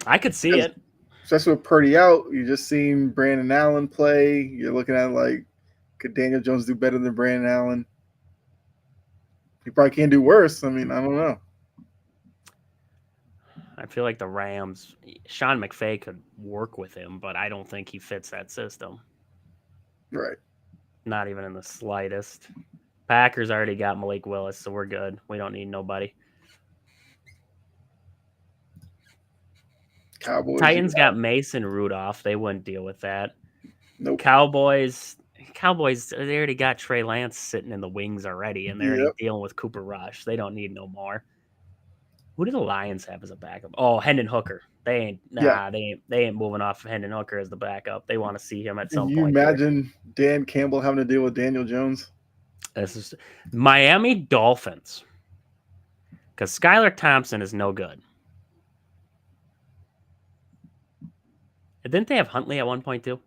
I could see it. Especially with Purdy out, you just seen Brandon Allen play. You're looking at like, could Daniel Jones do better than Brandon Allen? He probably can't do worse. I mean, I don't know. I feel like the Rams, Sean McVay could work with him, but I don't think he fits that system. Right. Not even in the slightest. Packers already got Malik Willis, so we're good. We don't need nobody. Cowboys. Titans got Mason Rudolph. They wouldn't deal with that. Nope. Cowboys, they already got Trey Lance sitting in the wings already, and they're already dealing with Cooper Rush. They don't need no more. Who do the Lions have as a backup? Oh, Hendon Hooker. They ain't moving off of Hendon Hooker as the backup. They want to see him at some Can you point. imagine Dan Campbell having to deal with Daniel Jones? This is Miami Dolphins. Because Skylar Thompson is no good. Didn't they have Huntley at one point too?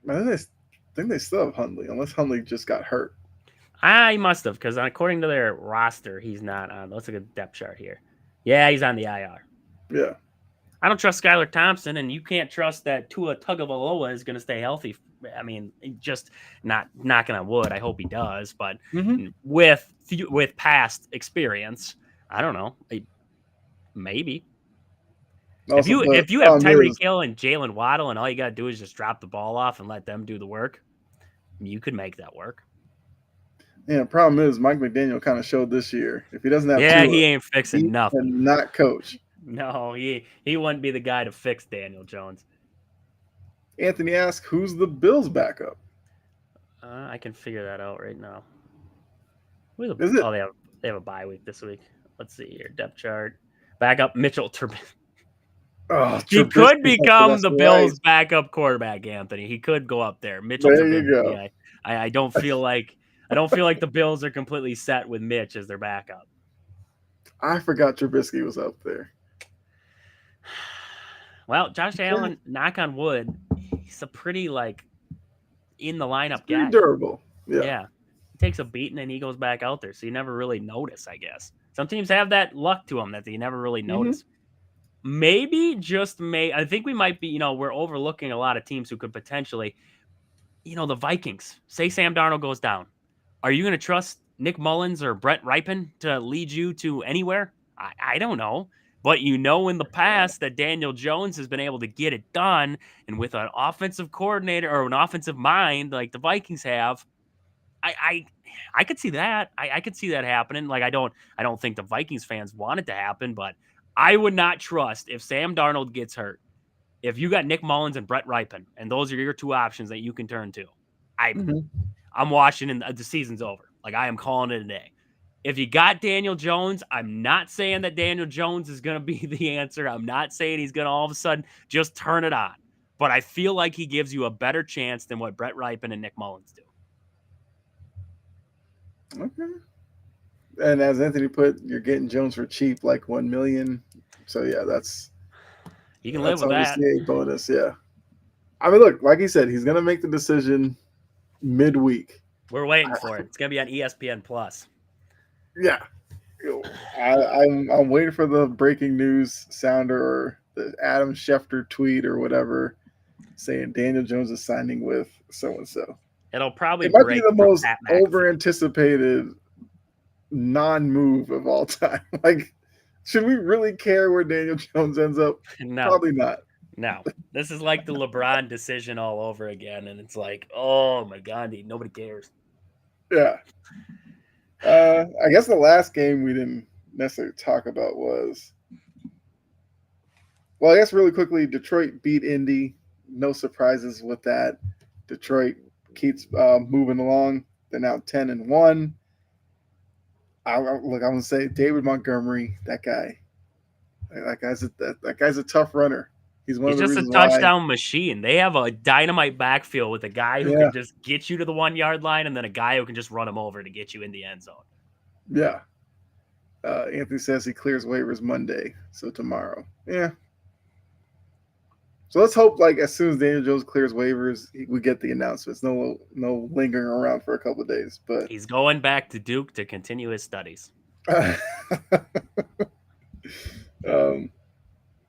I think they still have Huntley, unless Huntley just got hurt. He must have, because according to their roster, he's not on. Let's look at the depth chart here. Yeah, he's on the IR. Yeah. I don't trust Skylar Thompson, and you can't trust that Tua Tagovailoa is going to stay healthy. I mean, just not knocking on wood. I hope he does, but with past experience, I don't know. Maybe. Also, If you have Tyreek Hill and Jalen Waddle, and all you got to do is just drop the ball off and let them do the work, you could make that work. Yeah, problem is Mike McDaniel kind of showed this year. If he doesn't have Tua, he ain't fixing nothing. And not coach. No, he wouldn't be the guy to fix Daniel Jones. Anthony asked, "Who's the Bills' backup?" I can figure that out right now. Is it? Oh, they have a bye week this week. Let's see here, depth chart. Backup Mitchell Trubisky. Oh, he could become the Bills' backup quarterback, Anthony. He could go up there. Mitchell there Trubisky. You go. I don't feel like the Bills are completely set with Mitch as their backup. I forgot Trubisky was up there. Well, Josh Yeah, Allen, knock on wood, he's a pretty like in the it's lineup pretty guy. durable. Yeah. Yeah. He takes a beating and he goes back out there. So you never really notice, I guess. Some teams have that luck to them that you never really Mm-hmm. notice. Maybe just I think we might be, we're overlooking a lot of teams who could potentially, the Vikings. Say Sam Darnold goes down. Are you going to trust Nick Mullins or Brett Ripon to lead you to anywhere? I don't know. But in the past that Daniel Jones has been able to get it done. And with an offensive coordinator or an offensive mind like the Vikings have, I I could see that. I could see that happening. Like I don't think the Vikings fans want it to happen, but I would not trust if Sam Darnold gets hurt. If you got Nick Mullins and Brett Ripon, and those are your two options that you can turn to, I Mm-hmm. I'm watching and the season's over. Like I am calling it a day. If you got Daniel Jones, I'm not saying that Daniel Jones is going to be the answer. I'm not saying he's going to all of a sudden just turn it on. But I feel like he gives you a better chance than what Brett Ripon and Nick Mullins do. Okay. And as Anthony put, you're getting Jones for cheap, like 1 million. So yeah, You can live that's with that. obviously a bonus. Yeah. I mean, look, like he said, he's gonna make the decision midweek. We're waiting for it. It's going to be on ESPN Plus. Yeah. I'm waiting for the breaking news sounder or the Adam Schefter tweet or whatever saying Daniel Jones is signing with so and so. It'll probably It might be break the for most Pat over McAfee. anticipated non-move of all time. Like, should we really care where Daniel Jones ends up? No, Probably not. no. This is like the LeBron decision all over again. And it's like, oh my God, nobody cares. Yeah. I guess the last game we didn't necessarily talk about was, well, I guess really quickly, Detroit beat Indy. No surprises with that. Detroit keeps moving along. They're now 10-1. I'm gonna say David Montgomery. That guy. That guy's a tough runner. He's one He's of the just a reasons why. touchdown machine. They have a dynamite backfield with a guy who Yeah, can just get you to the 1 yard line and then a guy who can just run him over to get you in the end zone. yeah. Anthony says he clears waivers Monday, so tomorrow. Yeah. So let's hope, like, as soon as Daniel Jones clears waivers, we get the announcements. No lingering around for a couple of days. But He's going back to Duke to continue his studies. um,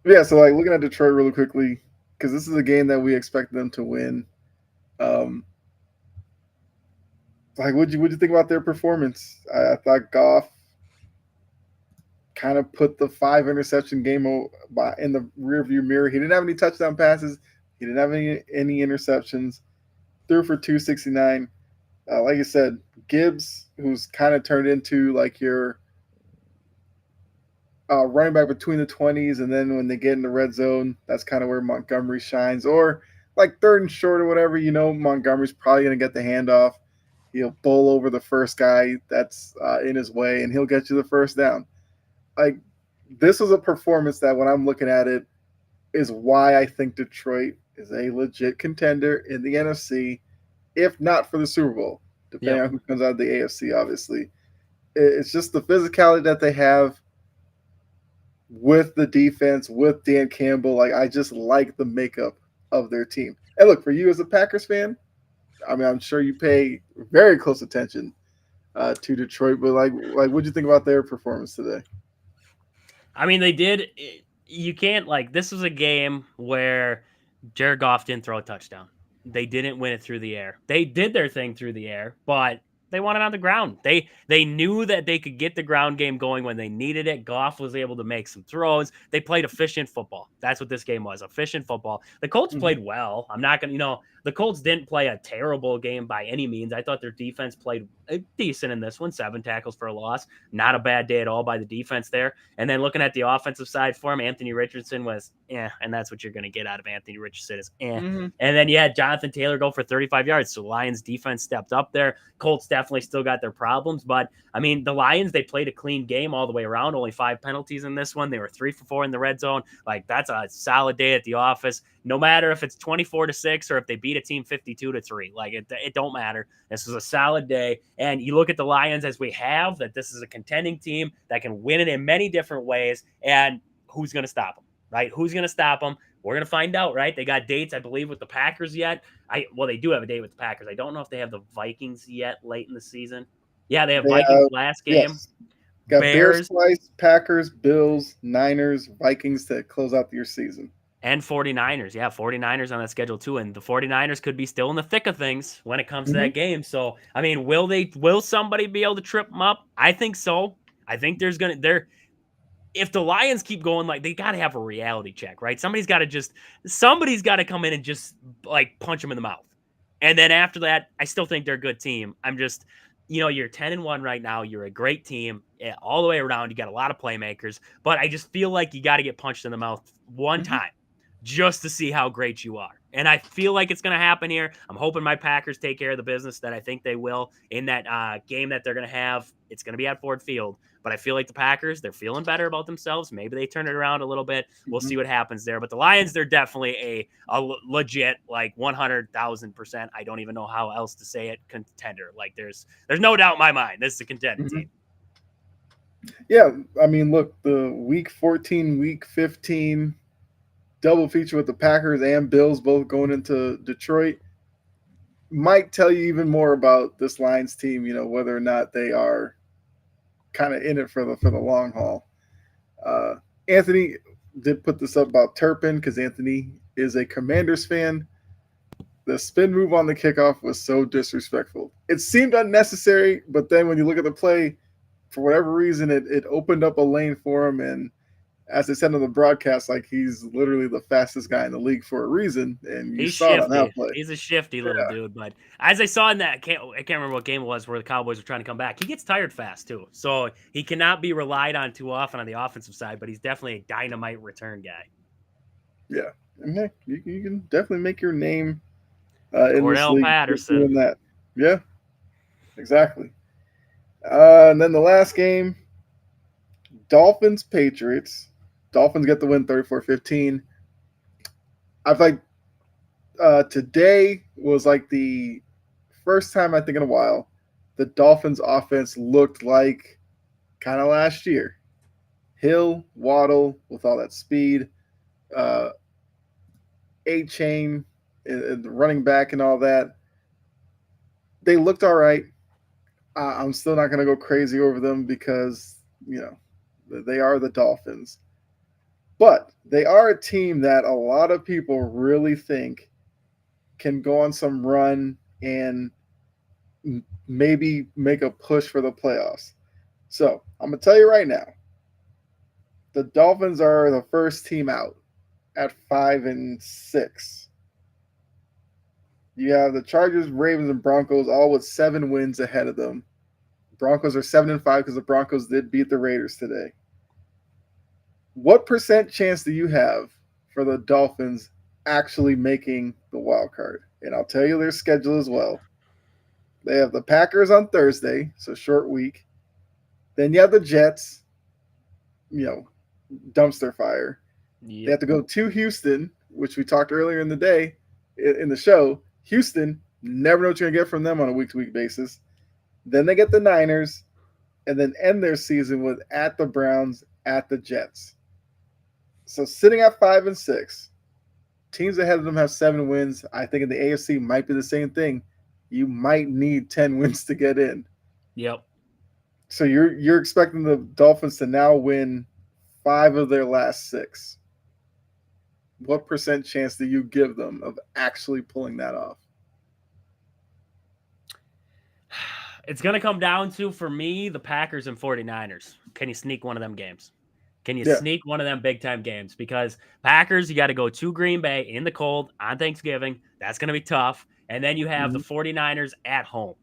yeah. So like looking at Detroit really quickly, because this is a game that we expect them to win. Um, like, what'd you think about their performance? I thought Goff kind of put the 5 interception game in the rearview mirror. He didn't have any touchdown passes. He didn't have any interceptions. Threw for 269. Like I said, Gibbs, who's kind of turned into like your running back between the 20s, and then when they get in the red zone, that's kind of where Montgomery shines. Or like third and short or whatever, Montgomery's probably going to get the handoff. He'll bowl over the first guy that's in his way, and he'll get you the first down. Like, this was a performance that when I'm looking at it is why I think Detroit is a legit contender in the NFC, if not for the Super Bowl, depending on who comes out of the AFC, obviously. It's just the physicality that they have with the defense, with Dan Campbell. Like, I just like the makeup of their team. And look, for you as a Packers fan, I mean, I'm sure you pay very close attention to Detroit, but like, what'd you think about their performance today? I mean, they did. You can't this was a game where Jared Goff didn't throw a touchdown. They didn't win it through the air. They did their thing through the air, but they won it on the ground. They knew that they could get the ground game going when they needed it. Goff was able to make some throws. They played efficient football. That's what this game was, efficient football. The Colts played well. I'm not going to, the Colts didn't play a terrible game by any means. I thought their defense played decent in this one, 7 tackles for a loss. Not a bad day at all by the defense there. And then looking at the offensive side for him, Anthony Richardson was and that's what you're going to get out of Anthony Richardson is And then you had Jonathan Taylor go for 35 yards. So Lions defense stepped up there. Colts definitely still got their problems. But I mean, the Lions, they played a clean game all the way around, only 5 penalties in this one. They were 3 for 4 in the red zone. Like, that's a solid day at the office. No matter if it's 24-6 or if they beat a team 52-3, like it don't matter. This is a solid day. And you look at the Lions as we have that this is a contending team that can win it in many different ways. And who's going to stop them, right? Who's going to stop them? We're going to find out, right? They got dates, I believe, with the Packers yet. Well, they do have a date with the Packers. I don't know if they have the Vikings yet late in the season. Yeah, they have They Vikings have, last game. yes, got Bears Bears twice, Packers, Bills, Niners, Vikings to close out your season. and 49ers. Yeah, 49ers on that schedule too. And the 49ers could be still in the thick of things when it comes to that game. So, I mean, will somebody be able to trip them up? I think so. I think if the Lions keep going, like, they got to have a reality check, right? Somebody's got to come in and just like punch them in the mouth. And then after that, I still think they're a good team. I'm just, you're 10-1 right now. You're a great team all the way around. You got a lot of playmakers, but I just feel like you got to get punched in the mouth one time just to see how great you are. And I feel like it's going to happen here. I'm hoping my Packers take care of the business that I think they will in that game that they're going to have. It's going to be at Ford Field. But I feel like the Packers, they're feeling better about themselves. Maybe they turn it around a little bit. We'll see what happens there. But the Lions, they're definitely a legit, like 100,000%. I don't even know how else to say it, contender. Like there's no doubt in my mind. This is a contending team. Yeah, I mean, look, the week 14, week 15 double feature with the Packers and Bills both going into Detroit might tell you even more about this Lions team, whether or not they are kind of in it for the long haul. Anthony did put this up about Turpin because Anthony is a Commanders fan. The spin move on the kickoff was so disrespectful. It seemed unnecessary, but then when you look at the play, for whatever reason, it opened up a lane for him. And as I said on the broadcast, like, he's literally the fastest guy in the league for a reason. And He's saw shifty. it on that play. He's a shifty little dude. But as I saw in that, I can't remember what game it was where the Cowboys were trying to come back. He gets tired fast too, so he cannot be relied on too often on the offensive side. But he's definitely a dynamite return guy. Yeah, and you can definitely make your name in this Cordell league Patterson. doing that. Yeah, exactly. And then the last game, Dolphins Patriots. Dolphins get the win 34-15. I've like today was like the first time I think in a while the Dolphins offense looked like kind of last year. Hill, Waddle with all that speed, A-Chain, and the running back and all that. They looked all right. I'm still not going to go crazy over them because, they are the Dolphins. But they are a team that a lot of people really think can go on some run and maybe make a push for the playoffs. So I'm going to tell you right now, the Dolphins are the first team out at 5-6. You have the Chargers, Ravens, and Broncos all with 7 wins ahead of them. Broncos are 7-5 because the Broncos did beat the Raiders today. What % chance do you have for the Dolphins actually making the wild card? And I'll tell you their schedule as well. They have the Packers on Thursday, so short week. Then you have the Jets, dumpster fire. Yep. They have to go to Houston, which we talked earlier in the day in the show. Houston, never know what you're going to get from them on a week-to-week basis. Then they get the Niners, and then end their season with at the Browns, at the Jets. So sitting at 5-6, teams ahead of them have 7 wins. I think in the AFC might be the same thing. You might need 10 wins to get in. Yep. So you're expecting the Dolphins to now win 5 of their last 6. What % chance do you give them of actually pulling that off? It's going to come down to, for me, the Packers and 49ers. Can you sneak one of them games? Can you sneak one of them big-time games? Because Packers, you got to go to Green Bay in the cold on Thanksgiving. That's going to be tough. And then you have the 49ers at home.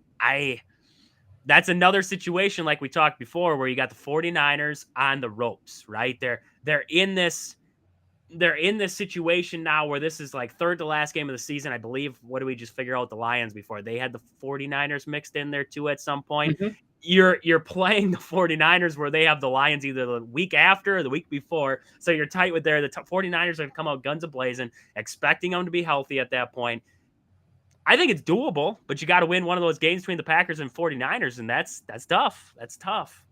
That's another situation like we talked before where you got the 49ers on the ropes, right? They're in this they're in this situation now where this is like third to last game of the season. I believe, what do we just figure out the Lions before? They had the 49ers mixed in there too at some point. Mhm. You're playing the 49ers where they have the Lions either the week after or the week before. So you're tight with there. The 49ers have come out guns a-blazing, expecting them to be healthy at that point. I think it's doable, but you got to win one of those games between the Packers and 49ers, and that's tough. That's tough.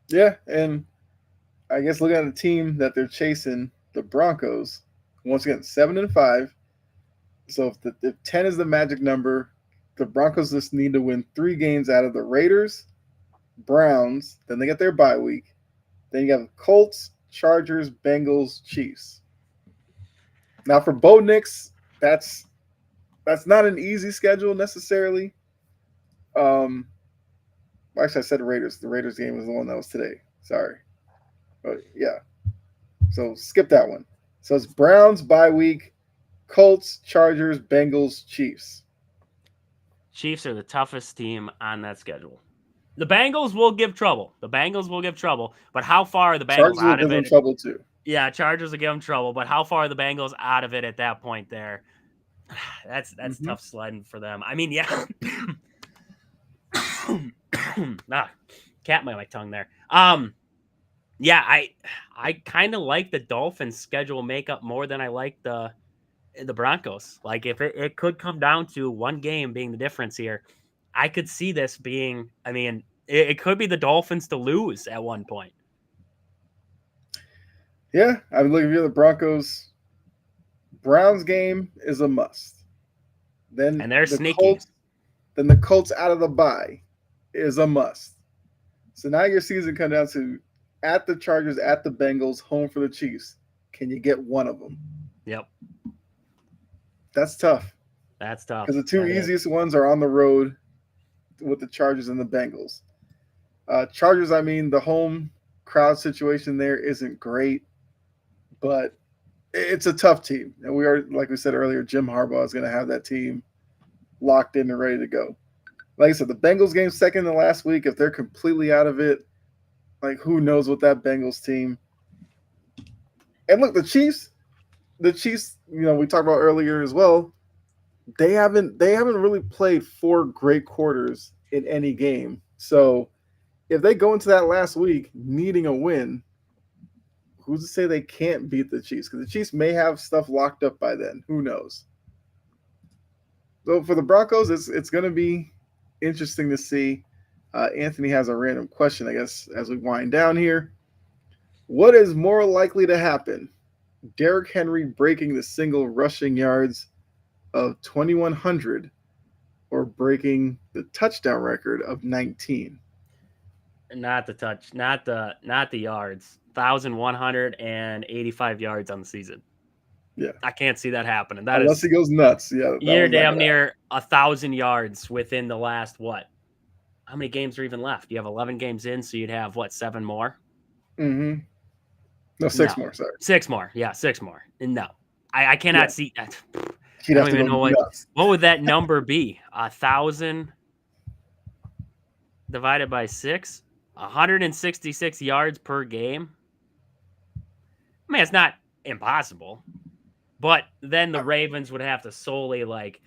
Yeah, and I guess looking at the team that they're chasing, the Broncos, once again 7-5. So if 10 is the magic number, the Broncos just need to win 3 games out of the Raiders, Browns. Then they get their bye week. Then you have Colts, Chargers, Bengals, Chiefs. Now for Bo Nix, that's not an easy schedule necessarily. Actually, I said Raiders. The Raiders game was the one that was today. Sorry, but yeah. So skip that one. So it's Browns bye week, Colts, Chargers, Bengals, Chiefs. Chiefs are the toughest team on that schedule. The Bengals will give trouble. But how far are the Bengals Chargers will out give of them it? trouble too. Yeah, Chargers will give them trouble. But how far are the Bengals out of it at that point there? That's tough sledding for them. I mean, yeah. Cat by my tongue there. Yeah, I kind of like the Dolphins' schedule makeup more than I like the Broncos. Like if it could come down to one game being the difference here, I could see this being. I mean, it could be the Dolphins to lose at one point. Yeah, I mean, look, if you're the Broncos, Browns game is a must. Then And they're the sneaky. Colts out of the bye is a must. So now your season comes down to at the Chargers, at the Bengals, home for the Chiefs. Can you get one of them? Yep, That's tough that's tough. because the two easiest ones are on the road with the Chargers and the Bengals. Chargers, I mean, the home crowd situation there isn't great, but it's a tough team. And we are, like we said earlier, Jim Harbaugh is going to have that team locked in and ready to go. Like I said, the Bengals game second to last week. If they're completely out of it, like who knows what that Bengals team. And look, the Chiefs, you know, we talked about earlier as well. They haven't really played 4 great quarters in any game. So if they go into that last week needing a win, who's to say they can't beat the Chiefs? Because the Chiefs may have stuff locked up by then. Who knows? So for the Broncos, it's going to be interesting to see. Anthony has a random question, I guess, as we wind down here. What is more likely to happen? Derrick Henry breaking the single rushing yards of 2,100 or breaking the touchdown record of 19? Not the yards. 1,185 yards on the season. Yeah, I can't see that happening. Unless he goes nuts. Yeah, you're damn near 1,000 yards within the last what? How many games are even left? You have 11 games in, so you'd have what, 7 more? Mm-hmm. No, 6 more. Sorry, 6 more. Yeah, 6 more. No, I cannot see that. He'd I have don't to even go know nuts. what would that number be? 1,000 divided by 6, 166 yards per game. I mean, it's not impossible, but then the Ravens would have to solely like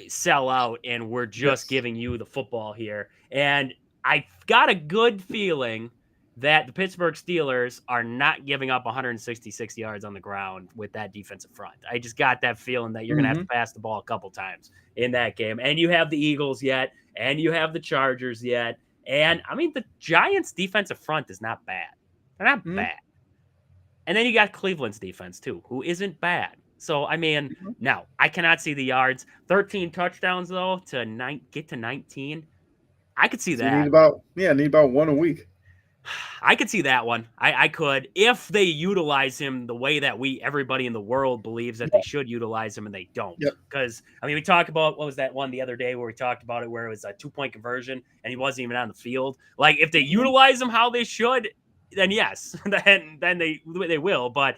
sell out, and we're just giving you the football here. And I got a good feeling that the Pittsburgh Steelers are not giving up 166 yards on the ground with that defensive front. I just got that feeling that you're going to have to pass the ball a couple times in that game. And you have the Eagles yet, and you have the Chargers yet. And I mean, the Giants' defensive front is not bad. They're not bad. And then you got Cleveland's defense too, who isn't bad. So, I mean, no, I cannot see the yards. 13 touchdowns, though, to get to 19. I could see that. Need about 1 a week. I could see that one. I could, if they utilize him the way that everybody in the world believes that they should utilize him, and they don't. Because, I mean, we talked about, what was that one the other day where we talked about it, where it was a 2-point conversion, and he wasn't even on the field. Like, if they utilize him how they should, then yes, then they will. But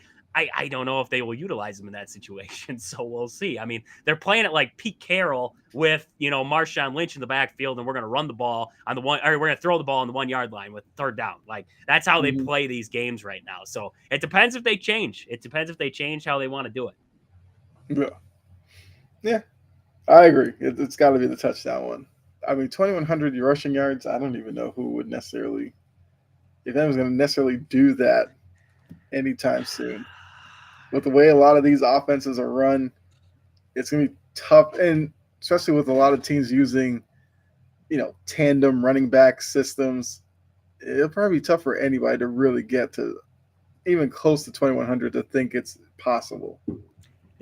I don't know if they will utilize him in that situation. So we'll see. I mean, they're playing it like Pete Carroll with, Marshawn Lynch in the backfield, and we're going to run the ball on the one, or we're going to throw the ball on the 1 yard line with third down. Like, that's how they Mm-hmm. play these games right now. So it depends if they change. It depends if they change how they want to do it. Yeah, yeah, I agree. It's got to be the touchdown one. I mean, 2,100 rushing yards. I don't even know who would necessarily, if anyone's going to necessarily do that anytime soon. With the way a lot of these offenses are run, it's going to be tough, and especially with a lot of teams using, tandem running back systems, it'll probably be tough for anybody to really get to even close to 2,100 to think it's possible.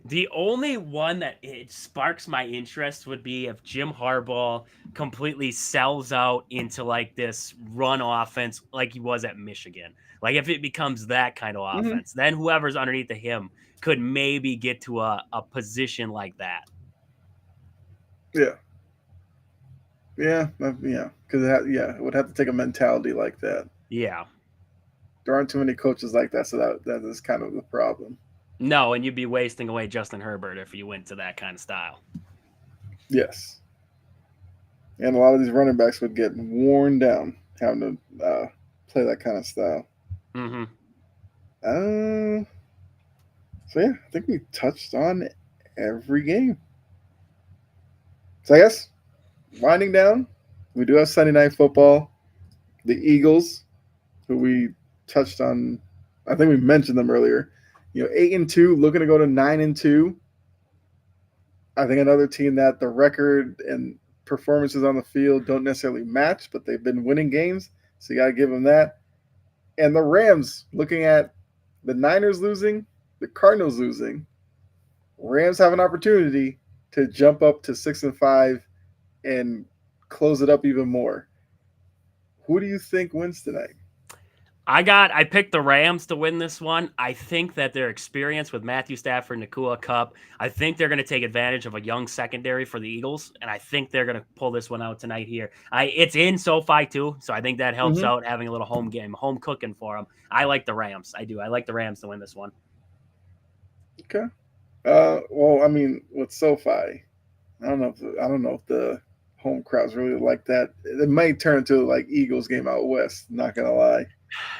The only one that it sparks my interest would be if Jim Harbaugh completely sells out into like this run offense like he was at Michigan. Like if it becomes that kind of Mm-hmm. offense, then whoever's underneath of him could maybe get to a position like that. Yeah, yeah, because it would have to take a mentality like that. Yeah. There aren't too many coaches like that, so that is kind of the problem. No, and you'd be wasting away Justin Herbert if you went to that kind of style. Yes, and a lot of these running backs would get worn down having to play that kind of style. Mm-hmm. Uh, so yeah, I think we touched on every game. So I guess winding down, we do have Sunday Night Football. The Eagles, who we touched on, I think we mentioned them earlier. 8-2, looking to go to 9-2. I think another team that the record and performances on the field don't necessarily match, but they've been winning games, so you got to give them that. And the Rams, looking at the Niners losing, the Cardinals losing, Rams have an opportunity to jump up to 6-5 and close it up even more. Who do you think wins tonight? I picked the Rams to win this one. I think that their experience with Matthew Stafford and Nakua Cup, I think they're going to take advantage of a young secondary for the Eagles, and I think they're going to pull this one out tonight here. It's in SoFi too, so I think that helps Mm-hmm. out having a little home game, home cooking for them. I like the Rams. I do. I like the Rams to win this one. Okay. Well, I mean, with SoFi, I don't know if the home crowds really like that. It might turn into like Eagles game out west. Not gonna lie.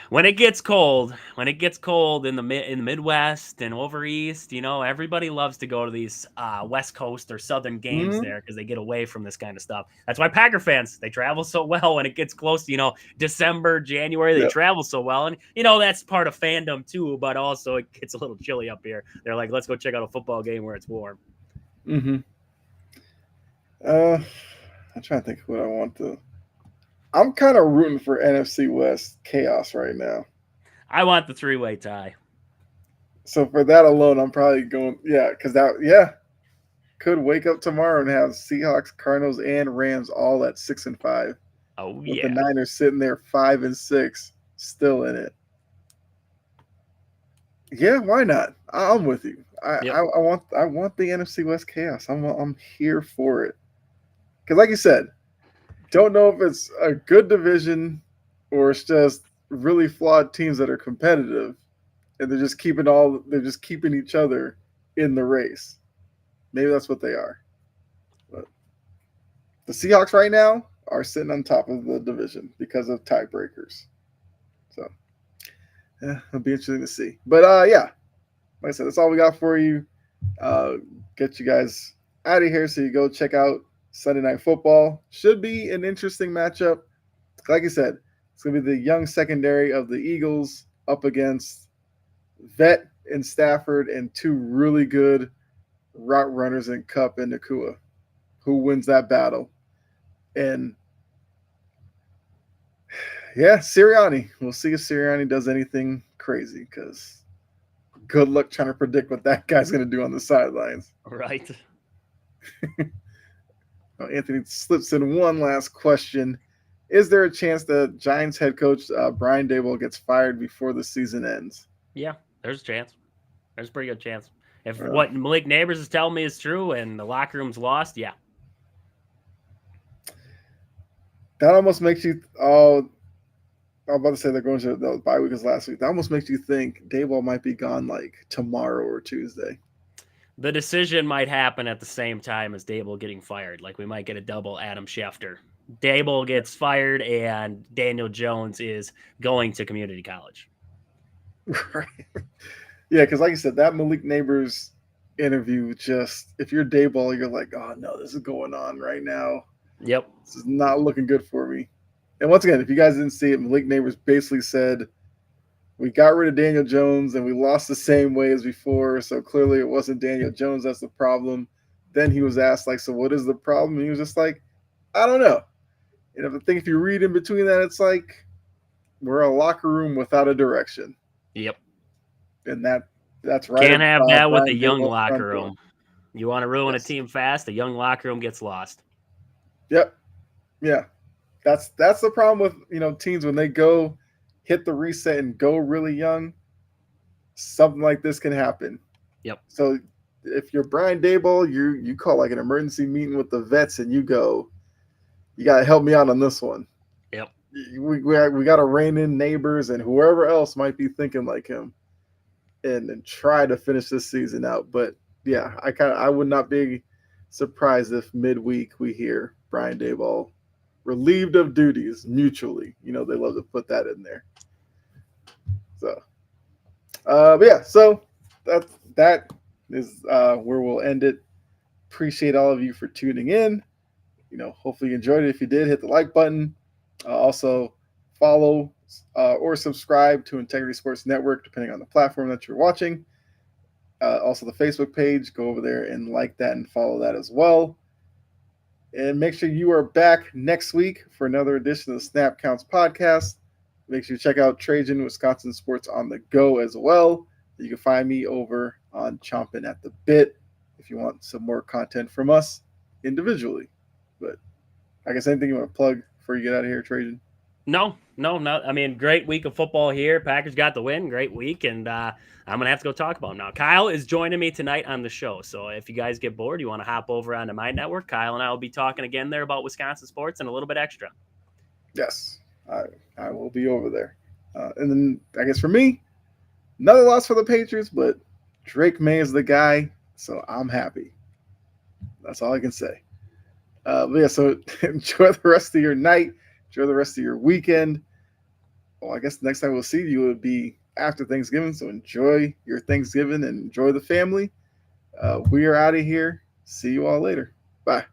When it gets cold in the Midwest and over east, everybody loves to go to these West Coast or Southern games Mm-hmm. there because they get away from this kind of stuff. That's why Packer fans, they travel so well when it gets close to December, January. They Yep. travel so well, and that's part of fandom too. But also, it gets a little chilly up here. They're like, let's go check out a football game where it's warm. Mm-hmm. Uh, I'm trying to think of what I want to. I'm kind of rooting for NFC West chaos right now. I want the three-way tie. So for that alone, I'm probably going. Yeah, because could wake up tomorrow and have Seahawks, Cardinals, and Rams all at 6-5, Oh with the yeah. Niners sitting there 5-6, still in it. Yeah, why not? I'm with you. I, Yep. I, I want the NFC West chaos. I'm here for it. Because like you said, don't know if it's a good division or it's just really flawed teams that are competitive and they're just keeping each other in the race. Maybe that's what they are. But the Seahawks right now are sitting on top of the division because of tiebreakers. So yeah, it'll be interesting to see. But yeah, like I said, that's all we got for you. Uh, get you guys out of here so you go check out Sunday Night Football. Should be an interesting matchup. Like I said, it's going to be the young secondary of the Eagles up against Vet and Stafford and two really good route runners in Cup and Nakua. Who wins that battle? And yeah, Sirianni. We'll see if Sirianni does anything crazy because good luck trying to predict what that guy's going to do on the sidelines. Right. Anthony slips in one last question. Is there a chance that Giants head coach Brian Daboll gets fired before the season ends? Yeah. There's a chance. There's a pretty good chance. If Uh, what Malik Neighbors is telling me is true and the locker room's lost, yeah. that almost makes you. Oh, I'm about to say they're going to the bye week is last week. That almost makes you think Dayball might be gone like tomorrow or Tuesday. The decision might happen at the same time as Dable getting fired. Like we might get a double Adam Schefter. Dable gets fired and Daniel Jones is going to community college. Right. Yeah, because like you said, that Malik Neighbors interview just if you're Dayball, you're like, oh no, this is going on right now. Yep. This is not looking good for me. And once again, if you guys didn't see it, Malik Neighbors basically said we got rid of Daniel Jones and we lost the same way as before. So clearly it wasn't Daniel Jones that's the problem. Then he was asked, like, so what is the problem? And he was just like, I don't know. And I think if you read in between that, it's like we're a locker room without a direction. Yep. And that's right Can't at have that with a Brian young Daboll's locker front door. room. You want to ruin a Yes. team fast, a young locker room gets lost. Yep. Yeah. That's the problem with teams when they go hit the reset and go really young. Something like this can happen. Yep. So if you're Brian Daboll, you call like an emergency meeting with the vets and you go, you got to help me out on this one. Yep. We got to rein in Neighbors and whoever else might be thinking like him, and try to finish this season out. But yeah, I would not be surprised if midweek we hear Brian Daboll relieved of duties mutually. They love to put that in there. So, but yeah, so that is where we'll end it. Appreciate all of you for tuning in. Hopefully you enjoyed it. If you did, hit the like button. Also, follow or subscribe to Integrity Sports Network, depending on the platform that you're watching. Also, the Facebook page. Go over there and like that and follow that as well. And make sure you are back next week for another edition of the Snap Counts podcast. Make sure you check out Trajan, Wisconsin Sports on the Go as well. You can find me over on Chomping at the Bit if you want some more content from us individually. But I guess anything you want to plug before you get out of here, Trajan? No. I mean, great week of football here. Packers got the win. Great week. And I'm going to have to go talk about them now. Kyle is joining me tonight on the show. So if you guys get bored, you want to hop over onto my network, Kyle and I will be talking again there about Wisconsin sports and a little bit extra. Yes, I will be over there. And then I guess for me, another loss for the Patriots, but Drake May is the guy, so I'm happy. That's all I can say. But yeah, so enjoy the rest of your night. Enjoy the rest of your weekend. Well, I guess the next time we'll see you would be after Thanksgiving. So enjoy your Thanksgiving and enjoy the family. We are out of here. See you all later. Bye.